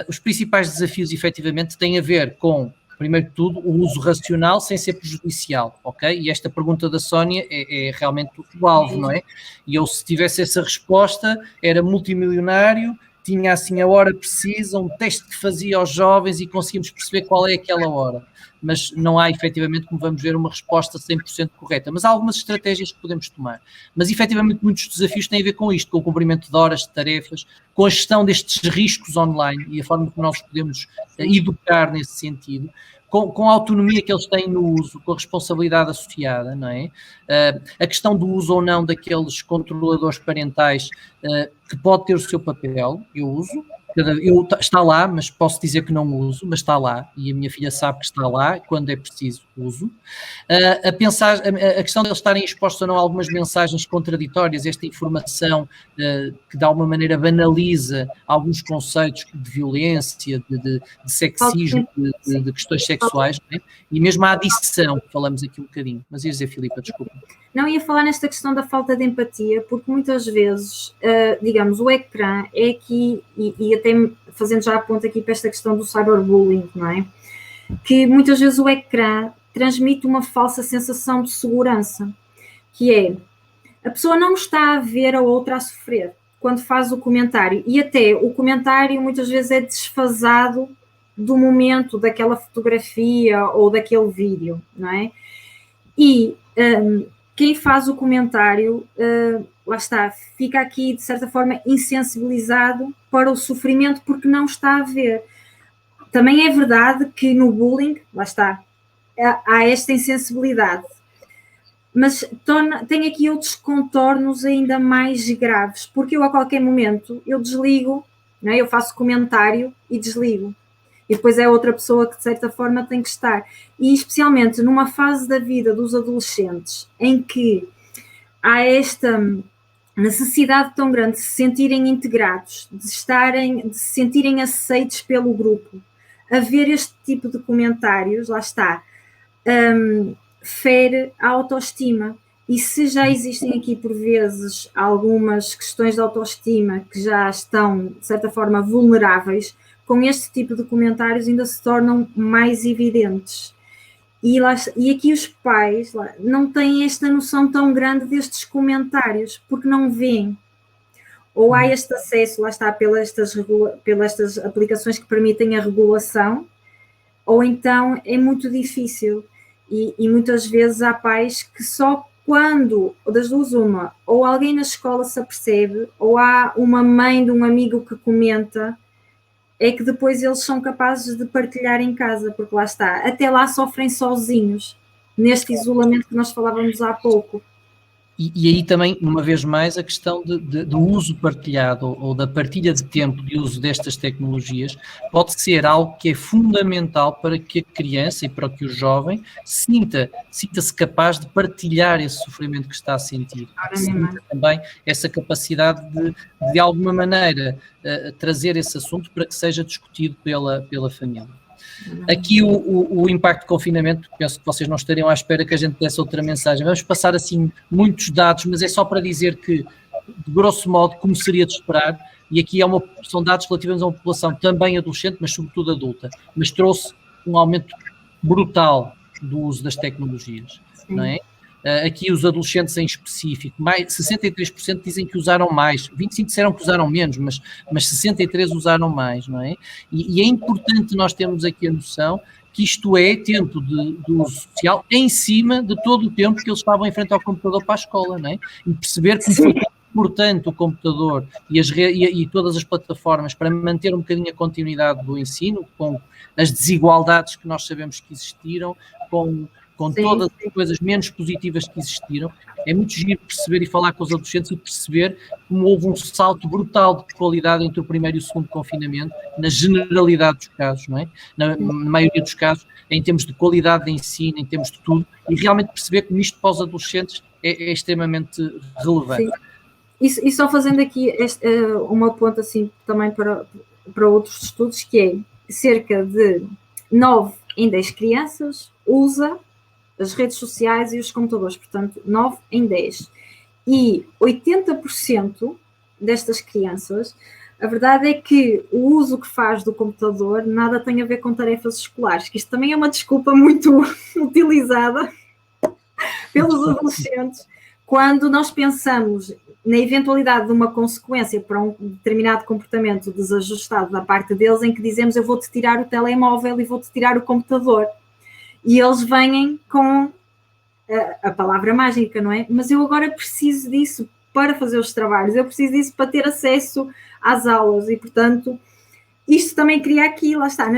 Os principais desafios efetivamente têm a ver com, primeiro de tudo, o uso racional sem ser prejudicial, ok? E esta pergunta da Sónia é realmente o alvo, não é? E eu, se tivesse essa resposta, era multimilionário tinha assim a hora precisa, um teste que fazia aos jovens e conseguimos perceber qual é aquela hora. Mas não há efetivamente, como vamos ver, uma resposta 100% correta. Mas há algumas estratégias que podemos tomar. Mas efetivamente muitos desafios têm a ver com isto, com o cumprimento de horas, de tarefas, com a gestão destes riscos online e a forma como nós podemos educar nesse sentido. Com a autonomia que eles têm no uso, com a responsabilidade associada, não é? A questão do uso ou não daqueles controladores parentais, que pode ter o seu papel, eu uso, está lá, mas posso dizer que não uso, mas está lá, e a minha filha sabe que está lá, quando é preciso uso. A questão de eles estarem expostos ou não a algumas mensagens contraditórias, esta informação que de alguma maneira banaliza alguns conceitos de violência, de sexismo, de questões sexuais, não é? E mesmo a adição, que falamos aqui um bocadinho. Mas ia dizer, Filipa, desculpa. Não, ia falar nesta questão da falta de empatia, porque muitas vezes, digamos, o ecrã é aqui, e até fazendo já a ponta aqui para esta questão do cyberbullying, não é? Que muitas vezes o ecrã transmite uma falsa sensação de segurança, que é, a pessoa não está a ver a outra a sofrer quando faz o comentário, e até o comentário muitas vezes é desfasado do momento daquela fotografia ou daquele vídeo, não é? E quem faz o comentário, lá está, fica aqui de certa forma insensibilizado para o sofrimento porque não está a ver. Também é verdade que no bullying, lá está, há esta insensibilidade, mas tem aqui outros contornos ainda mais graves, porque eu a qualquer momento eu desligo, não é? Eu faço comentário e desligo. E depois é outra pessoa que, de certa forma, tem que estar. E, especialmente, numa fase da vida dos adolescentes, em que há esta necessidade tão grande de se sentirem integrados, de se sentirem aceitos pelo grupo, haver este tipo de comentários, lá está, fere a autoestima. E se já existem aqui, por vezes, algumas questões de autoestima que já estão, de certa forma, vulneráveis, com este tipo de comentários ainda se tornam mais evidentes. E aqui os pais não têm esta noção tão grande destes comentários, porque não veem. Ou há este acesso, lá está, pelas estas aplicações que permitem a regulação, ou então é muito difícil. E muitas vezes há pais que só quando, das duas uma, ou alguém na escola se apercebe, ou há uma mãe de um amigo que comenta, é que depois eles são capazes de partilhar em casa, porque lá está, até lá sofrem sozinhos, neste isolamento que nós falávamos há pouco. E aí também, uma vez mais, a questão do uso partilhado ou da partilha de tempo de uso destas tecnologias pode ser algo que é fundamental para que a criança e para que o jovem sinta-se capaz de partilhar esse sofrimento que está a sentir. Sinta também essa capacidade de alguma maneira, trazer esse assunto para que seja discutido pela família. Aqui o impacto do confinamento, penso que vocês não estariam à espera que a gente desse outra mensagem. Vamos passar assim muitos dados, mas é só para dizer que, de grosso modo, como seria de esperar, e aqui são dados relativos a uma população também adolescente, mas sobretudo adulta, mas trouxe um aumento brutal do uso das tecnologias, não é? Aqui os adolescentes em específico, 63% dizem que usaram mais, 25% disseram que usaram menos, mas 63% usaram mais, não é? E é importante nós termos aqui a noção que isto é tempo de uso social em cima de todo o tempo que eles estavam em frente ao computador para a escola, não é? E perceber que foi importante o computador e todas as plataformas para manter um bocadinho a continuidade do ensino, com as desigualdades que nós sabemos que existiram, com todas as coisas menos positivas que existiram. É muito giro perceber e falar com os adolescentes e perceber como houve um salto brutal de qualidade entre o primeiro e o segundo confinamento, na generalidade dos casos, não é? Na maioria dos casos, em termos de qualidade de ensino, em termos de tudo, e realmente perceber como isto para os adolescentes é extremamente relevante. Sim. E só fazendo aqui uma ponta assim também para outros estudos, que é cerca de 9 em 10 crianças usa as redes sociais e os computadores, portanto, 9 em 10. E 80% destas crianças, a verdade é que o uso que faz do computador nada tem a ver com tarefas escolares, que isto também é uma desculpa muito utilizada pelos adolescentes, quando nós pensamos na eventualidade de uma consequência para um determinado comportamento desajustado da parte deles, em que dizemos eu vou-te tirar o telemóvel e vou-te tirar o computador. E eles vêm com a palavra mágica, não é? Mas eu agora preciso disso para fazer os trabalhos, eu preciso disso para ter acesso às aulas e, portanto, isto também cria aqui, lá está,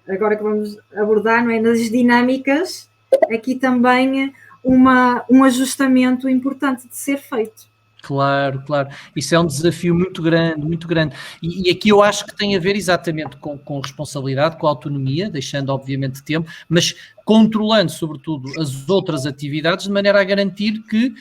agora que vamos abordar, não é? Nas dinâmicas, aqui também um ajustamento importante de ser feito. Claro, claro. Isso é um desafio muito grande, muito grande. E aqui eu acho que tem a ver exatamente com responsabilidade, com autonomia, deixando obviamente tempo, mas controlando sobretudo as outras atividades de maneira a garantir que,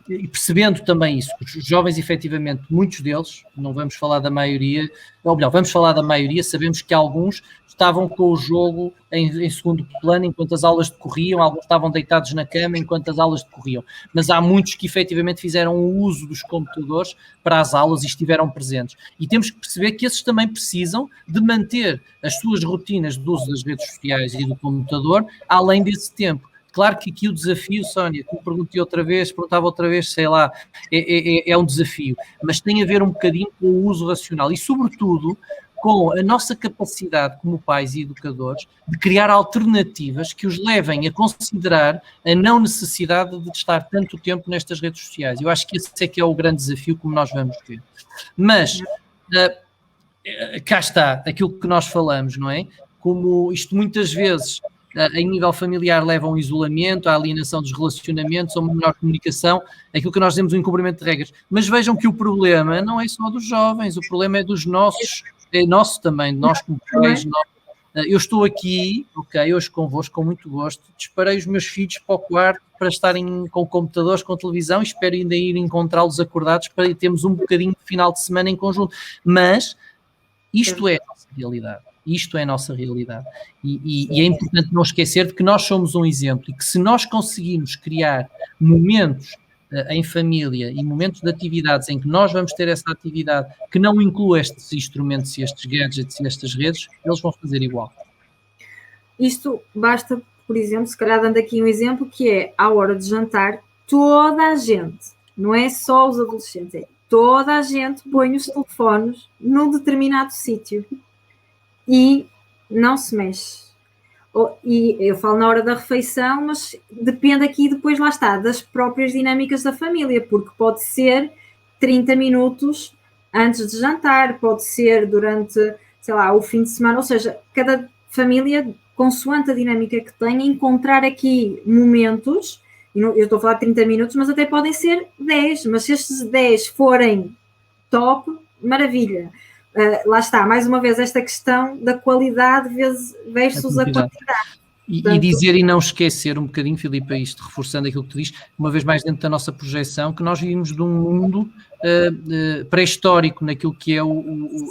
e percebendo também isso, os jovens efetivamente, muitos deles, não vamos falar da maioria, ou melhor, vamos falar da maioria, sabemos que alguns estavam com o jogo em segundo plano enquanto as aulas decorriam, alguns estavam deitados na cama enquanto as aulas decorriam, mas há muitos que efetivamente fizeram o uso dos computadores para as aulas e estiveram presentes. E temos que perceber que esses também precisam de manter as suas rotinas de uso das redes sociais e do computador além desse tempo. Claro que aqui o desafio, Sónia, como perguntava outra vez, sei lá, é um desafio, mas tem a ver um bocadinho com o uso racional e, sobretudo, com a nossa capacidade como pais e educadores de criar alternativas que os levem a considerar a não necessidade de estar tanto tempo nestas redes sociais. Eu acho que esse é que é o grande desafio, como nós vamos ver. Mas, cá está, aquilo que nós falamos, não é? Como isto muitas vezes, em nível familiar, leva a um isolamento, à alienação dos relacionamentos, a uma menor comunicação, aquilo que nós dizemos, um incumprimento de regras. Mas vejam que o problema não é só dos jovens, o problema é dos nossos, é nosso também, de nós como pais. Eu estou aqui, hoje convosco, com muito gosto, disparei os meus filhos para o quarto para estarem com computadores, com televisão, e espero ainda ir encontrá-los acordados para termos um bocadinho de final de semana em conjunto. Mas isto é a nossa realidade. Isto é a nossa realidade. E é importante não esquecer de que nós somos um exemplo e que se nós conseguirmos criar momentos em família e momentos de atividades em que nós vamos ter essa atividade que não inclua estes instrumentos e estes gadgets e estas redes, eles vão fazer igual. Isto basta, por exemplo, se calhar dando aqui um exemplo, que é à hora de jantar, toda a gente, não é só os adolescentes, é toda a gente põe os telefones num determinado sítio e não se mexe. E eu falo na hora da refeição, mas depende aqui depois, lá está, das próprias dinâmicas da família, porque pode ser 30 minutos antes de jantar, pode ser durante, sei lá, o fim de semana, ou seja, cada família, consoante a dinâmica que tem, encontrar aqui momentos, eu estou a falar de 30 minutos, mas até podem ser 10, mas se estes 10 forem top, maravilha. Lá está, mais uma vez, esta questão da qualidade versus a quantidade. E dizer e não esquecer um bocadinho, Filipe, isto reforçando aquilo que tu dizes, uma vez mais dentro da nossa projeção, que nós vivemos de um mundo pré-histórico naquilo que é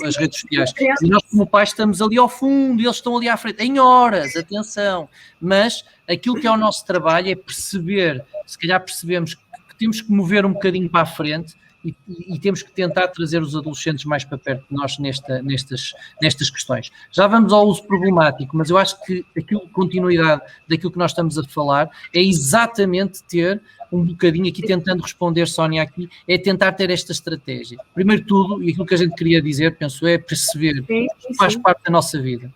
as redes sociais. E nós, como pais, estamos ali ao fundo e eles estão ali à frente, em horas, atenção. Mas aquilo que é o nosso trabalho é perceber, se calhar percebemos que temos que mover um bocadinho para a frente e temos que tentar trazer os adolescentes mais para perto de nós nestas questões. Já vamos ao uso problemático, mas eu acho que continuidade daquilo que nós estamos a falar é exatamente ter um bocadinho aqui, tentando responder, Sónia, aqui, é tentar ter esta estratégia. Primeiro de tudo, e aquilo que a gente queria dizer, penso, é perceber que faz parte da nossa vida,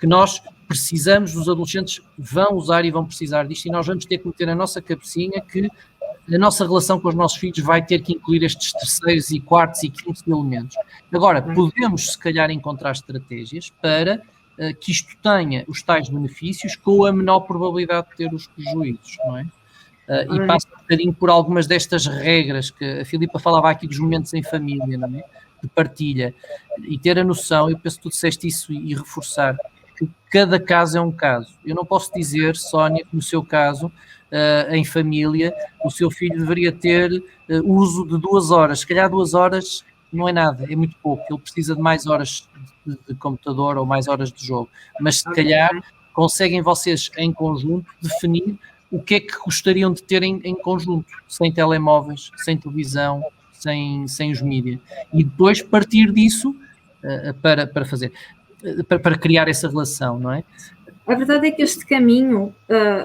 que nós precisamos, os adolescentes vão usar e vão precisar disto, e nós vamos ter que meter na nossa cabecinha que a nossa relação com os nossos filhos vai ter que incluir estes terceiros e quartos e quintos elementos. Agora, podemos, se calhar, encontrar estratégias para que isto tenha os tais benefícios com a menor probabilidade de ter os prejuízos, não é? E passa um bocadinho por algumas destas regras que a Filipa falava aqui dos momentos em família, não é? De partilha. E ter a noção, eu penso que tu disseste isso e reforçar, que cada caso é um caso. Eu não posso dizer, Sónia, que no seu caso, em família, o seu filho deveria ter uso de 2 horas. Se calhar 2 horas não é nada, é muito pouco. Ele precisa de mais horas de computador ou mais horas de jogo. Mas se calhar conseguem vocês, em conjunto, definir o que é que gostariam de ter em conjunto, sem telemóveis, sem televisão, sem os mídias. E depois partir disso para fazer, para criar essa relação, não é? A verdade é que este caminho,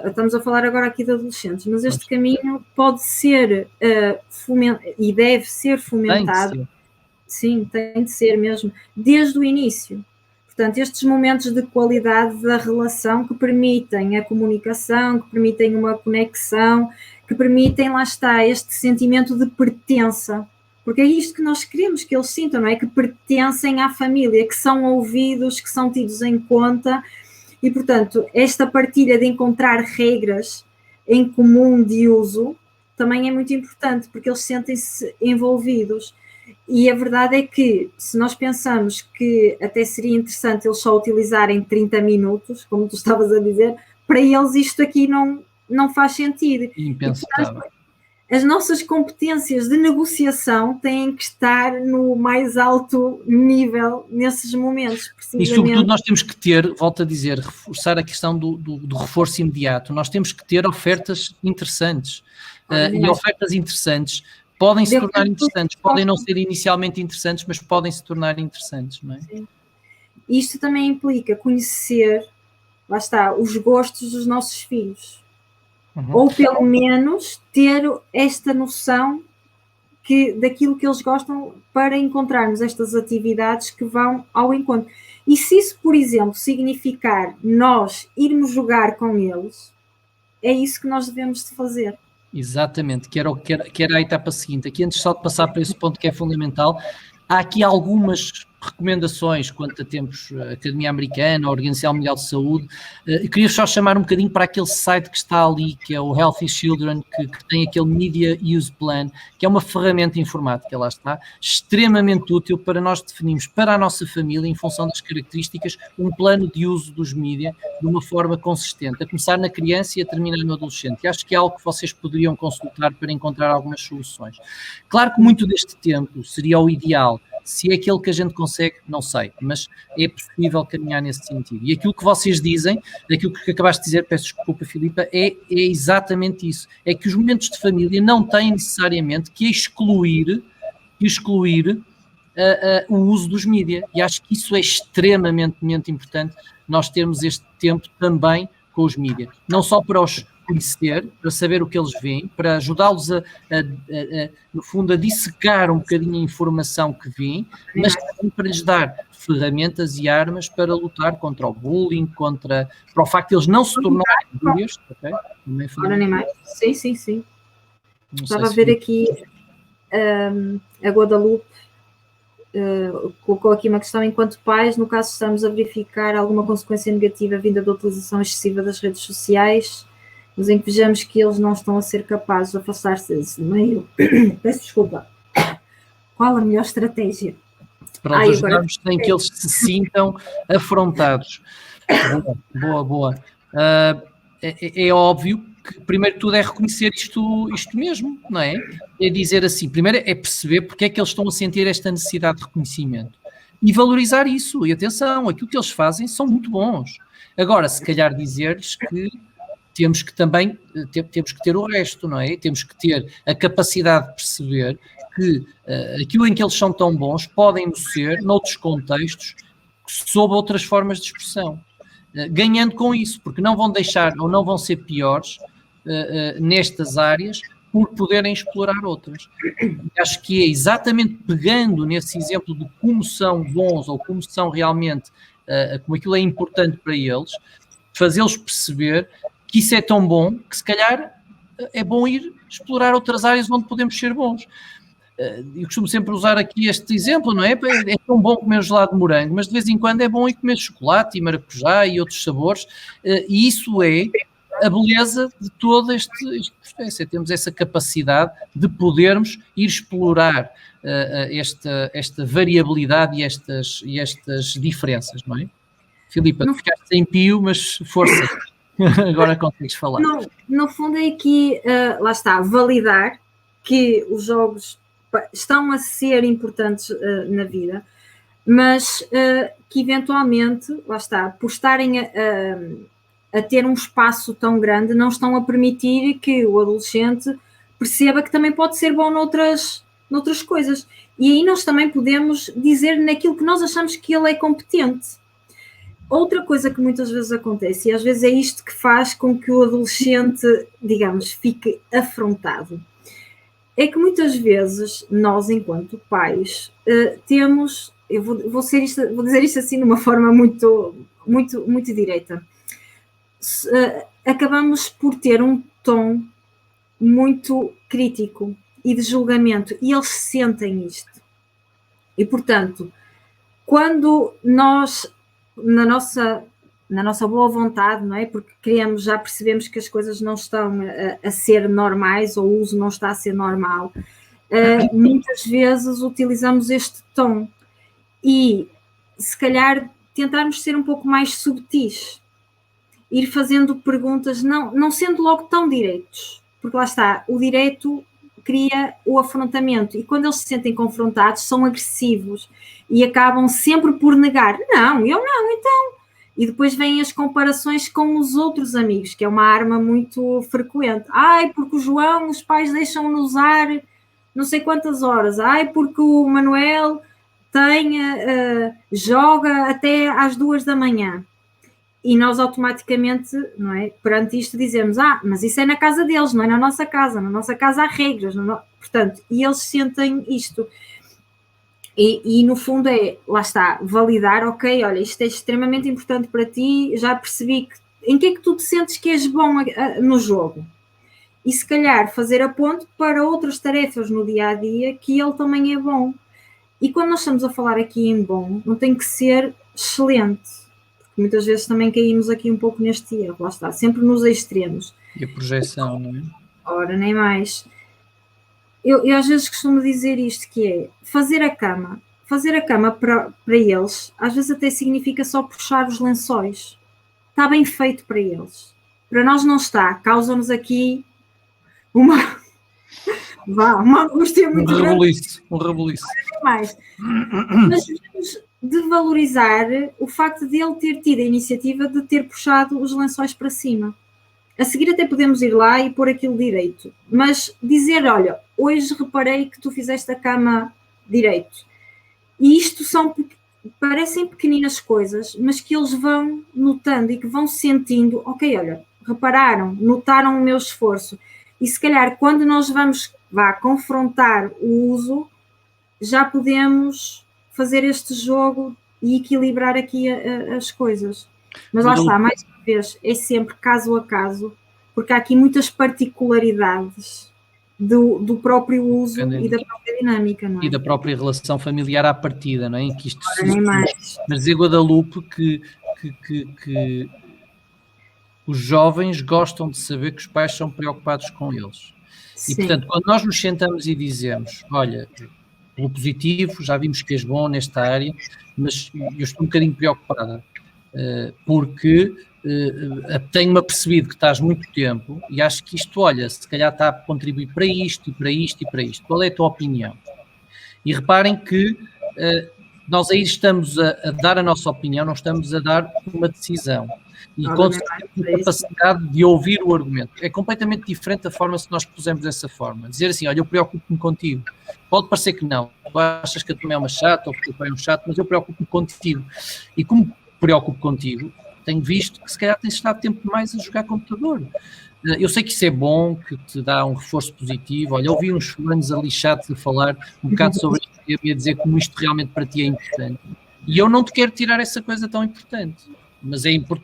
estamos a falar agora aqui de adolescentes, mas este caminho pode ser e deve ser fomentado. Tem de ser. Sim, tem de ser mesmo, desde o início. Portanto, estes momentos de qualidade da relação que permitem a comunicação, que permitem uma conexão, que permitem, lá está, este sentimento de pertença. Porque é isto que nós queremos que eles sintam, não é? Que pertencem à família, que são ouvidos, que são tidos em conta. E, portanto, esta partilha de encontrar regras em comum de uso também é muito importante, porque eles sentem-se envolvidos. E a verdade é que, se nós pensamos que até seria interessante eles só utilizarem 30 minutos, como tu estavas a dizer, para eles isto aqui não faz sentido. Impensável. As nossas competências de negociação têm que estar no mais alto nível nesses momentos, precisamente. E sobretudo nós temos que ter, volto a dizer, reforçar a questão do reforço imediato. Nós temos que ter ofertas interessantes. E ofertas interessantes podem se tornar interessantes, podem não ser inicialmente interessantes, mas podem se tornar interessantes, não é? Sim. Isto também implica conhecer, lá está, os gostos dos nossos filhos. Ou pelo menos ter esta noção daquilo que eles gostam, para encontrarmos estas atividades que vão ao encontro. E se isso, por exemplo, significar nós irmos jogar com eles, é isso que nós devemos de fazer. Exatamente, que era a etapa seguinte. Aqui, antes só de passar para esse ponto que é fundamental, há aqui algumas recomendações quanto a tempos, a Academia Americana, a Organização Mundial de Saúde. Eu queria só chamar um bocadinho para aquele site que está ali, que é o Healthy Children, que tem aquele Media Use Plan, que é uma ferramenta informática, lá está, extremamente útil para nós definirmos para a nossa família, em função das características, um plano de uso dos mídia de uma forma consistente, a começar na criança e a terminar no adolescente. E acho que é algo que vocês poderiam consultar para encontrar algumas soluções. Claro que muito deste tempo seria o ideal. Se é aquele que a gente consegue, não sei, mas é possível caminhar nesse sentido. E aquilo que vocês dizem, aquilo que acabaste de dizer, peço desculpa, Filipa, é exatamente isso. É que os momentos de família não têm necessariamente que excluir o uso dos mídia. E acho que isso é extremamente importante, nós termos este tempo também com os mídia. Não só para os conhecer, para saber o que eles veem, para ajudá-los no fundo, a dissecar um bocadinho a informação que veem, mas também para lhes dar ferramentas e armas para lutar contra o bullying, para o facto de eles não se tornarem bullies, ok? Sim. Estava a ver aqui a Guadalupe colocou aqui uma questão: enquanto pais, no caso estamos a verificar alguma consequência negativa vinda da utilização excessiva das redes sociais, mas em que vejamos que eles não estão a ser capazes de afastar-se desse meio. Peço desculpa. Qual a melhor estratégia? Para os ajudarmos sem que eles se sintam afrontados. Boa. É óbvio que, primeiro de tudo, é reconhecer isto mesmo, não é? É dizer assim, primeiro é perceber porque é que eles estão a sentir esta necessidade de reconhecimento e valorizar isso. E atenção, aquilo que eles fazem são muito bons. Agora, se calhar dizer-lhes que temos que ter o resto, não é? Temos que ter a capacidade de perceber que aquilo em que eles são tão bons podem ser, noutros contextos, sob outras formas de expressão. Ganhando com isso, porque não vão deixar ou não vão ser piores nestas áreas por poderem explorar outras. E acho que é exatamente pegando nesse exemplo de como são bons ou como são realmente, como aquilo é importante para eles, fazê-los perceber que isso é tão bom que se calhar é bom ir explorar outras áreas onde podemos ser bons. Eu costumo sempre usar aqui este exemplo, não é? É tão bom comer gelado de morango, mas de vez em quando é bom ir comer chocolate e maracujá e outros sabores, e isso é a beleza de todo este processo, temos essa capacidade de podermos ir explorar esta variabilidade e estas diferenças, não é? Filipa, tu ficaste sem pio, mas força, agora consegues falar. No fundo é aqui, lá está, validar que os jogos estão a ser importantes na vida, mas que eventualmente, lá está, por estarem a ter um espaço tão grande, não estão a permitir que o adolescente perceba que também pode ser bom noutras coisas. E aí nós também podemos dizer naquilo que nós achamos que ele é competente. Outra coisa que muitas vezes acontece, e às vezes é isto que faz com que o adolescente, digamos, fique afrontado, é que muitas vezes nós, enquanto pais, temos, eu vou dizer isto assim de uma forma muito direta, acabamos por ter um tom muito crítico e de julgamento, e eles sentem isto. E, portanto, quando nós, na nossa boa vontade, não é? Porque já percebemos que as coisas não estão a ser normais, ou o uso não está a ser normal, muitas vezes utilizamos este tom e, se calhar, tentarmos ser um pouco mais subtis, ir fazendo perguntas, não sendo logo tão diretos, porque lá está, o direto cria o afrontamento, e quando eles se sentem confrontados são agressivos e acabam sempre por negar, não, eu não, então, e depois vêm as comparações com os outros amigos, que é uma arma muito frequente, porque o João, os pais deixam-no usar não sei quantas horas, porque o Manuel joga até às 2 da manhã. E nós automaticamente, não é, perante isto dizemos, mas isso é na casa deles, não é na nossa casa há regras, portanto, e eles sentem isto. E no fundo lá está, validar, ok, olha, isto é extremamente importante para ti, já percebi em que é que tu te sentes que és bom no jogo. E se calhar fazer a ponte para outras tarefas no dia-a-dia que ele também é bom. E quando nós estamos a falar aqui em bom, não tem que ser excelente. Muitas vezes também caímos aqui um pouco neste erro, lá está, sempre nos extremos. E a projeção, não é? Ora, nem mais. Eu às vezes costumo dizer isto, que é fazer a cama para eles, às vezes até significa só puxar os lençóis. Está bem feito para eles. Para nós não está, causa-nos aqui uma angústia muito grande. Um rebuliço. Nem mais. Mas devemos de valorizar o facto de ele ter tido a iniciativa de ter puxado os lençóis para cima. A seguir até podemos ir lá e pôr aquilo direito, mas dizer, olha, hoje reparei que tu fizeste a cama direito. E isto parecem pequeninas coisas, mas que eles vão notando e que vão sentindo, ok, olha, repararam, notaram o meu esforço. E se calhar quando nós vamos confrontar o uso, já podemos fazer este jogo e equilibrar aqui as coisas. Mas lá está, mais uma vez, é sempre caso a caso, porque há aqui muitas particularidades do próprio uso e da própria dinâmica, não é? E da própria relação familiar à partida, não é? Em que isto nem mais. Mas dizer, Guadalupe, que os jovens gostam de saber que os pais são preocupados com eles. Sim. E, portanto, quando nós nos sentamos e dizemos, olha, pelo positivo, já vimos que és bom nesta área, mas eu estou um bocadinho preocupada, porque tenho-me apercebido que estás muito tempo e acho que isto, olha, se calhar está a contribuir para isto e para isto e para isto. Qual é a tua opinião? E reparem que nós aí estamos a dar a nossa opinião, não estamos a dar uma decisão. E com a capacidade de ouvir o argumento. É completamente diferente da forma se nós pusemos dessa forma. Dizer assim, olha, eu preocupo-me contigo. Pode parecer que não. Tu achas que a tua mãe é uma chata ou que o teu pai é um chato, mas eu preocupo-me contigo. E como me preocupo contigo, tenho visto que se calhar tens estado tempo demais a jogar computador. Eu sei que isso é bom, que te dá um reforço positivo. Olha, ouvi uns fulanos ali chatos a falar um bocado sobre isto e a dizer como isto realmente para ti é importante. E eu não te quero tirar essa coisa tão importante. Mas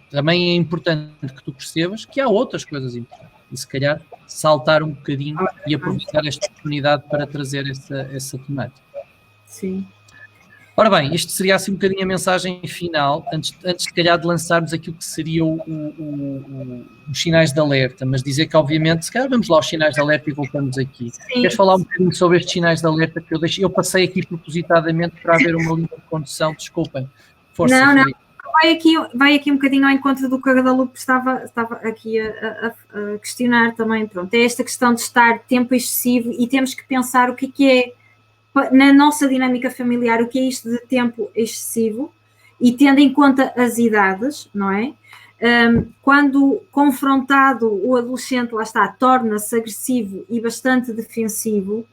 também é importante que tu percebas que há outras coisas importantes. E se calhar saltar um bocadinho e aproveitar esta oportunidade para trazer essa temática. Sim. Ora bem, isto seria assim um bocadinho a mensagem final, antes se calhar de lançarmos aquilo que seria os sinais de alerta, mas dizer que obviamente, se calhar vamos lá aos sinais de alerta e voltamos aqui. Sim. Queres falar um bocadinho sobre estes sinais de alerta que eu passei aqui propositadamente para haver uma linha de condução, desculpem. Força. Não. Vai aqui um bocadinho ao encontro do que a Guadalupe estava aqui a questionar também. Pronto, é esta questão de estar tempo excessivo e temos que pensar o que é, na nossa dinâmica familiar, o que é isto de tempo excessivo e tendo em conta as idades, não é? Quando confrontado o adolescente, lá está, torna-se agressivo e bastante defensivo,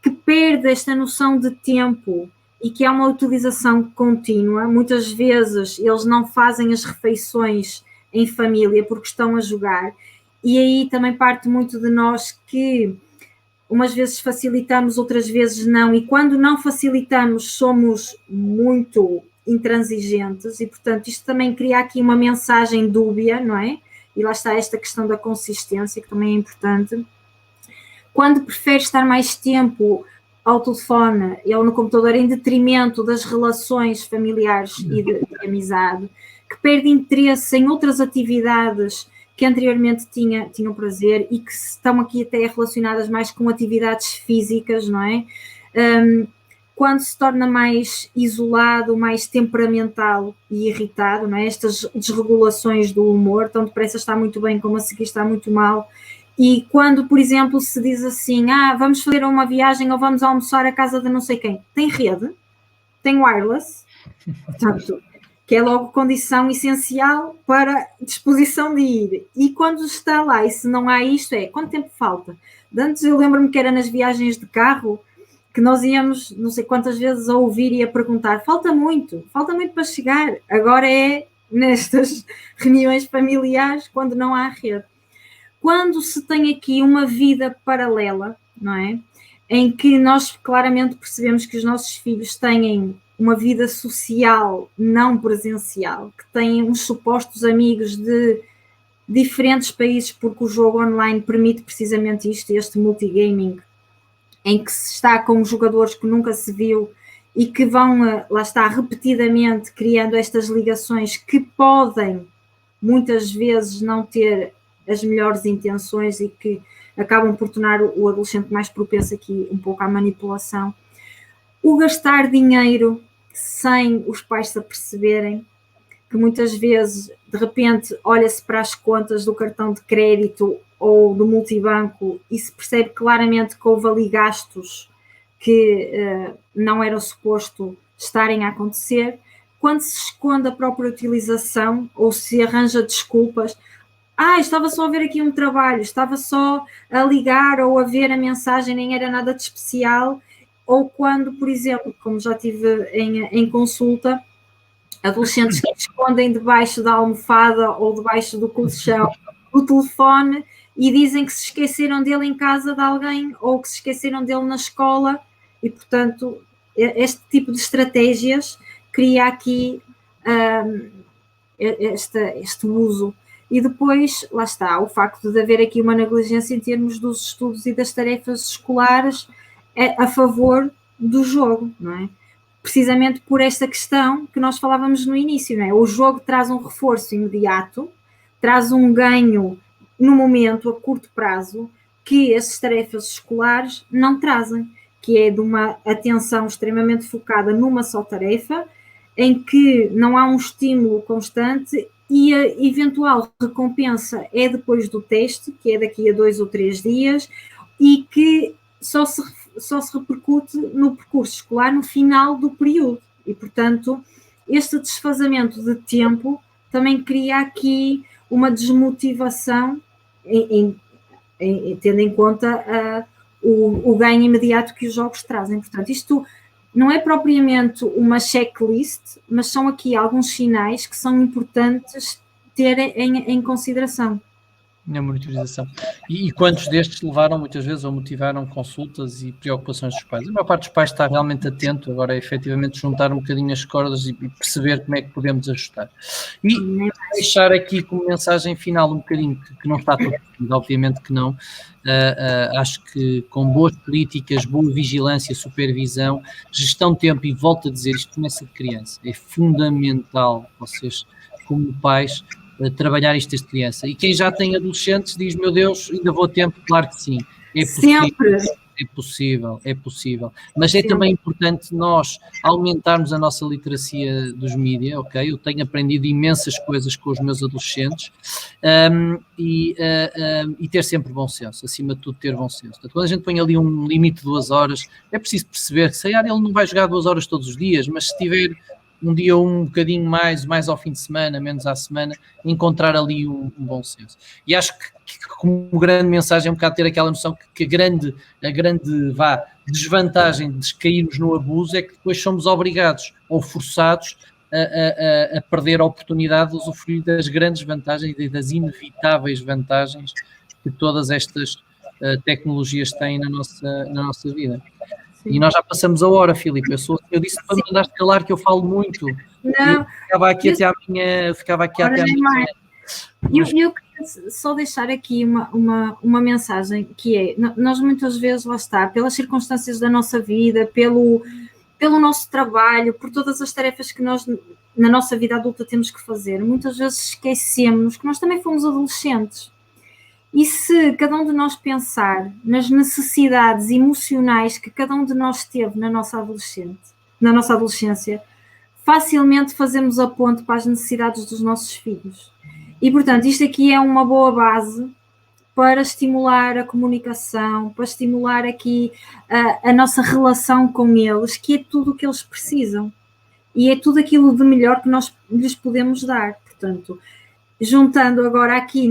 que perde esta noção de tempo e que é uma utilização contínua. Muitas vezes eles não fazem as refeições em família porque estão a jogar, e aí também parte muito de nós que umas vezes facilitamos, outras vezes não, e quando não facilitamos somos muito intransigentes, e portanto isto também cria aqui uma mensagem dúbia, não é? E lá está esta questão da consistência, que também é importante. Quando prefere estar mais tempo ao telefone ou no computador em detrimento das relações familiares e de amizade, que perde interesse em outras atividades que anteriormente tinham prazer e que estão aqui até relacionadas mais com atividades físicas, não é? Quando se torna mais isolado, mais temperamental e irritado, não é? Estas desregulações do humor, tão depressa está muito bem como a seguir está muito mal. E quando, por exemplo, se diz assim, vamos fazer uma viagem ou vamos almoçar à casa de não sei quem, tem rede, tem wireless, portanto, que é logo condição essencial para disposição de ir. E quando está lá, e se não há isto, quanto tempo falta? De antes eu lembro-me que era nas viagens de carro, que nós íamos, não sei quantas vezes, a ouvir e a perguntar, falta muito para chegar. Agora é nestas reuniões familiares, quando não há rede. Quando se tem aqui uma vida paralela, não é? Em que nós claramente percebemos que os nossos filhos têm uma vida social não presencial, que têm uns supostos amigos de diferentes países, porque o jogo online permite precisamente isto, este multigaming, em que se está com jogadores que nunca se viu e que vão, lá está, repetidamente criando estas ligações que podem, muitas vezes, não ter as melhores intenções e que acabam por tornar o adolescente mais propenso aqui um pouco à manipulação. O gastar dinheiro sem os pais se aperceberem, que muitas vezes, de repente, olha-se para as contas do cartão de crédito ou do multibanco e se percebe claramente que houve ali gastos que não era suposto estarem a acontecer. Quando se esconde a própria utilização ou se arranja desculpas, estava só a ver aqui um trabalho, estava só a ligar ou a ver a mensagem, nem era nada de especial. Ou quando, por exemplo, como já tive em consulta, adolescentes que escondem debaixo da almofada ou debaixo do colchão o telefone e dizem que se esqueceram dele em casa de alguém ou que se esqueceram dele na escola, e portanto este tipo de estratégias cria aqui este uso. E depois, lá está, o facto de haver aqui uma negligência em termos dos estudos e das tarefas escolares a favor do jogo, não é? Precisamente por esta questão que nós falávamos no início, não é? O jogo traz um reforço imediato, traz um ganho no momento, a curto prazo, que as tarefas escolares não trazem, que é de uma atenção extremamente focada numa só tarefa, em que não há um estímulo constante e a eventual recompensa é depois do teste, que é daqui a 2 ou 3 dias, e que só se repercute no percurso escolar no final do período. E, portanto, este desfazamento de tempo também cria aqui uma desmotivação, tendo em conta o ganho imediato que os jogos trazem. Portanto, isto não é propriamente uma checklist, mas são aqui alguns sinais que são importantes ter em consideração. Na monitorização. E quantos destes levaram muitas vezes ou motivaram consultas e preocupações dos pais? A maior parte dos pais está realmente atento, agora é efetivamente juntar um bocadinho as cordas e perceber como é que podemos ajustar. E deixar aqui como mensagem final um bocadinho, que não está tudo, obviamente que não, acho que com boas políticas, boa vigilância, supervisão, gestão de tempo, e volto a dizer, isto começa de criança, é fundamental vocês, como pais, trabalhar isto desde criança. E quem já tem adolescentes diz, meu Deus, ainda vou a tempo? Claro que sim, é possível. Sempre. É possível. Mas é também importante nós aumentarmos a nossa literacia dos mídia, ok? Eu tenho aprendido imensas coisas com os meus adolescentes e ter sempre bom senso, acima de tudo ter bom senso. Portanto, quando a gente põe ali um limite de 2 horas, é preciso perceber que se calhar ele não vai jogar 2 horas todos os dias, mas se tiver um dia um bocadinho mais ao fim de semana, menos à semana, encontrar ali um bom senso. E acho como grande mensagem é um bocado ter aquela noção que a grande desvantagem de cairmos no abuso é que depois somos obrigados ou forçados a perder a oportunidade de usufruir das grandes vantagens e das inevitáveis vantagens que todas estas tecnologias têm na nossa vida. Sim. E nós já passamos a hora, Filipe. Eu disse para me mandaste calar que eu falo muito. Não, eu ficava aqui até amanhã. Eu queria só deixar aqui uma mensagem que é, nós muitas vezes, lá está, pelas circunstâncias da nossa vida, pelo nosso trabalho, por todas as tarefas que nós na nossa vida adulta temos que fazer, muitas vezes esquecemos que nós também fomos adolescentes. E se cada um de nós pensar nas necessidades emocionais que cada um de nós teve na nossa adolescência, facilmente fazemos a ponte para as necessidades dos nossos filhos. E, portanto, isto aqui é uma boa base para estimular a comunicação, para estimular aqui a nossa relação com eles, que é tudo o que eles precisam. E é tudo aquilo de melhor que nós lhes podemos dar. Portanto, juntando agora aqui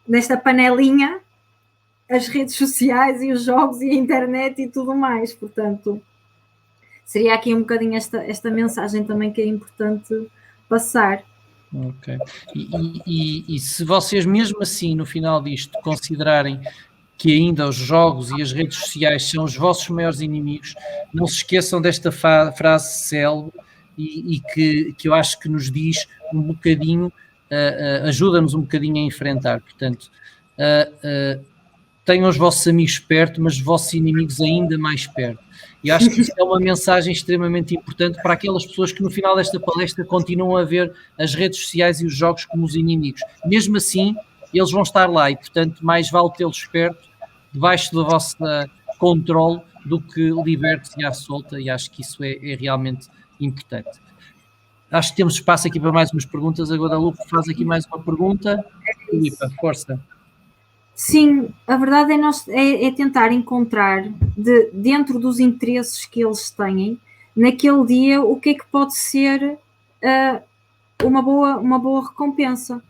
nesta panelinha as redes sociais e os jogos e a internet e tudo mais. Portanto, seria aqui um bocadinho esta mensagem também que é importante passar. Ok. E se vocês mesmo assim, no final disto, considerarem que ainda os jogos e as redes sociais são os vossos maiores inimigos, não se esqueçam desta frase célebre e que eu acho que nos diz um bocadinho, ajuda-nos um bocadinho a enfrentar. Portanto, tenham os vossos amigos perto, mas os vossos inimigos ainda mais perto. E acho que isso é uma mensagem extremamente importante para aquelas pessoas que no final desta palestra continuam a ver as redes sociais e os jogos como os inimigos. Mesmo assim, eles vão estar lá e, portanto, mais vale tê-los perto, debaixo do vosso controle, do que libertos e à solta, e acho que isso é realmente importante. Acho que temos espaço aqui para mais umas perguntas. A Guadalupe faz aqui mais uma pergunta. Filipe, força. Sim, a verdade é tentar encontrar dentro dos interesses que eles têm, naquele dia, o que é que pode ser uma boa recompensa.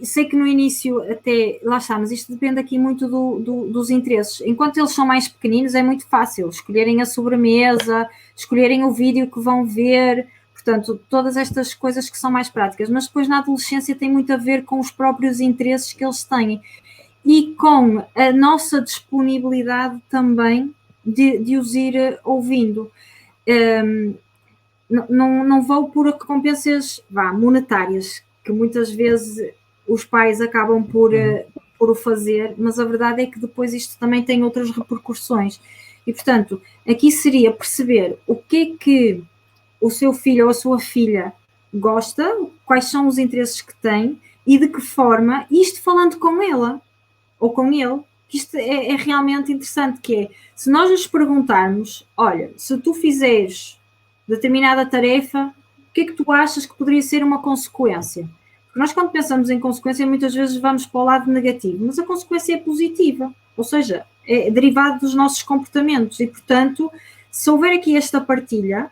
Sei que no início até, lá está, mas isto depende aqui muito dos interesses. Enquanto eles são mais pequeninos é muito fácil escolherem a sobremesa, escolherem o vídeo que vão ver, portanto, todas estas coisas que são mais práticas, mas depois na adolescência tem muito a ver com os próprios interesses que eles têm e com a nossa disponibilidade também de os ir ouvindo. Não vou por recompensas monetárias, que muitas vezes os pais acabam por o fazer, mas a verdade é que depois isto também tem outras repercussões. E, portanto, aqui seria perceber o que é que o seu filho ou a sua filha gosta, quais são os interesses que tem e de que forma, isto falando com ela ou com ele, que isto é realmente interessante, que é, se nós nos perguntarmos, olha, se tu fizeres determinada tarefa, o que é que tu achas que poderia ser uma consequência? Porque nós quando pensamos em consequência, muitas vezes vamos para o lado negativo, mas a consequência é positiva, ou seja, é derivado dos nossos comportamentos e, portanto, se houver aqui esta partilha,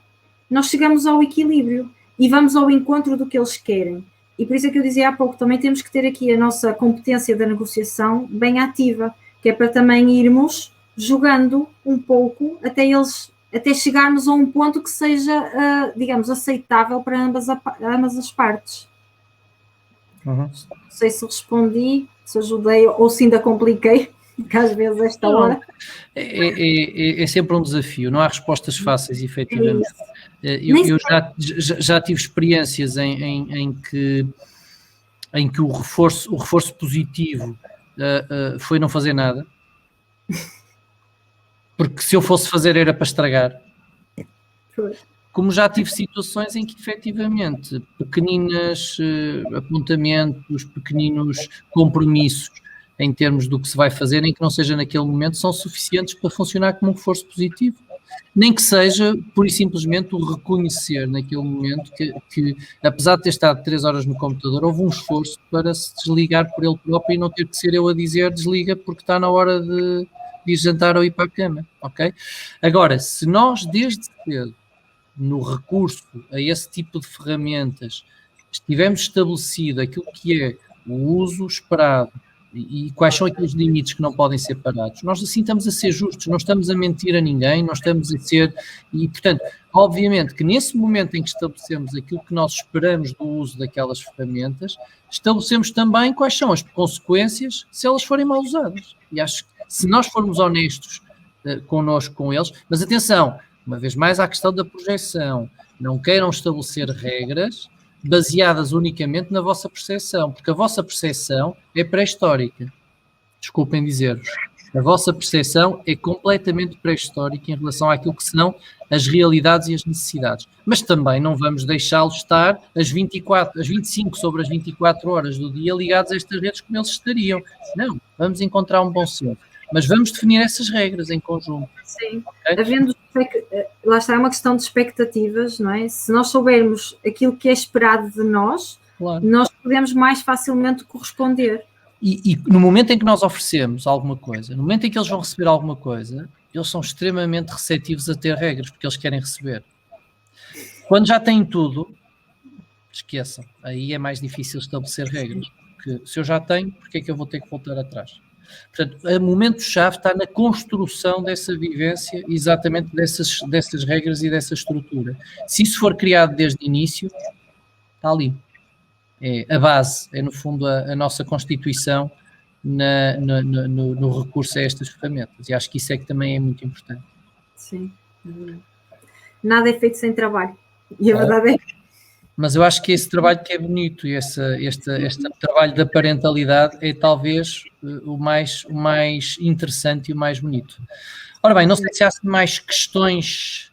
nós chegamos ao equilíbrio e vamos ao encontro do que eles querem. E por isso é que eu dizia há pouco, também temos que ter aqui a nossa competência da negociação bem ativa, que é para também irmos jogando um pouco até chegarmos a um ponto que seja, digamos, aceitável para ambas as partes. Não sei se respondi, se ajudei ou se ainda compliquei, que às vezes esta hora... É sempre um desafio, não há respostas fáceis, efetivamente. Eu já tive experiências em que o reforço positivo foi não fazer nada, porque se eu fosse fazer era para estragar. Como já tive situações em que efetivamente pequeninos apontamentos, pequeninos compromissos em termos do que se vai fazer, em que não seja naquele momento, são suficientes para funcionar como um reforço positivo. Nem que seja, pura e simplesmente, o reconhecer naquele momento que apesar de ter estado 3 horas no computador, houve um esforço para se desligar por ele próprio e não ter que ser eu a dizer desliga porque está na hora de ir jantar ou ir para a cama, ok? Agora, se nós desde cedo, no recurso a esse tipo de ferramentas, estivermos estabelecido aquilo que é o uso esperado e quais são aqueles limites que não podem ser parados. Nós assim estamos a ser justos, não estamos a mentir a ninguém, não estamos a ser... E, portanto, obviamente que nesse momento em que estabelecemos aquilo que nós esperamos do uso daquelas ferramentas, estabelecemos também quais são as consequências se elas forem mal usadas. E acho que se nós formos honestos connosco, com eles, mas atenção, uma vez mais à questão da projeção, não queiram estabelecer regras baseadas unicamente na vossa percepção, porque a vossa percepção é pré-histórica. Desculpem dizer-vos. A vossa percepção é completamente pré-histórica em relação àquilo que são as realidades e as necessidades. Mas também não vamos deixá-los estar as 25 sobre as 24 horas do dia ligados a estas redes como eles estariam. Não, vamos encontrar um bom senso. Mas vamos definir essas regras em conjunto. Sim, havendo, lá está, é uma questão de expectativas, não é? Se nós soubermos aquilo que é esperado de nós, claro, nós podemos mais facilmente corresponder. E no momento em que nós oferecemos alguma coisa, no momento em que eles vão receber alguma coisa, eles são extremamente receptivos a ter regras, porque eles querem receber. Quando já têm tudo, esqueçam, aí é mais difícil estabelecer regras, porque se eu já tenho, porque é que eu vou ter que voltar atrás? Portanto, o momento-chave está na construção dessa vivência, exatamente dessas regras e dessa estrutura. Se isso for criado desde o início, está ali. É a base, é no fundo a nossa constituição no recurso a estas ferramentas. E acho que isso é que também é muito importante. Sim. Nada é feito sem trabalho. E a verdade é que... Mas eu acho que esse trabalho que é bonito, este trabalho da parentalidade é talvez o mais interessante e o mais bonito. Ora bem, não sei se há mais questões.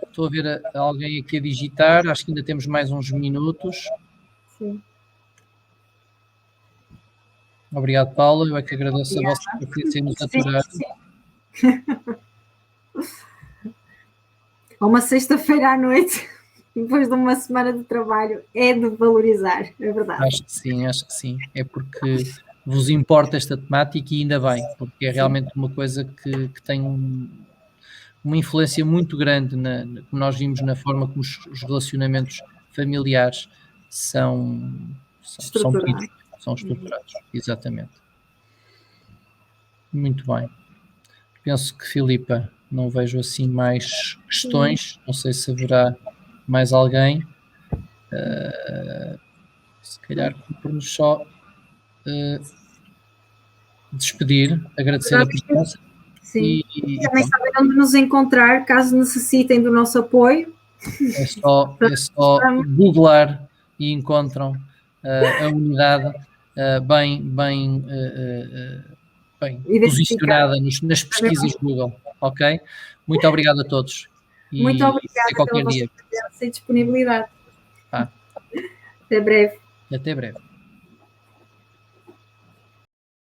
Estou a ver alguém aqui a digitar, acho que ainda temos mais uns minutos. Sim. Obrigado, Paula, eu é que agradeço a vossa paciência em nos aturar. Uma sexta-feira à noite, depois de uma semana de trabalho, é de valorizar, é verdade. Acho que sim. É porque vos importa esta temática e ainda bem, porque é realmente uma coisa que tem uma influência muito grande, como nós vimos, na forma como os relacionamentos familiares são estruturados. Exatamente. Muito bem. Penso que, Filipa, não vejo assim mais questões. Não sei se haverá mais alguém. Se calhar vamos só despedir, agradecer a presença. Sim. E também sabem onde nos encontrar, caso necessitem do nosso apoio. É só googlar e encontram a unidade bem posicionada nas pesquisas Google, ok? Muito obrigado a todos. Muito obrigada pela vossa presença e disponibilidade. Até breve. Até breve.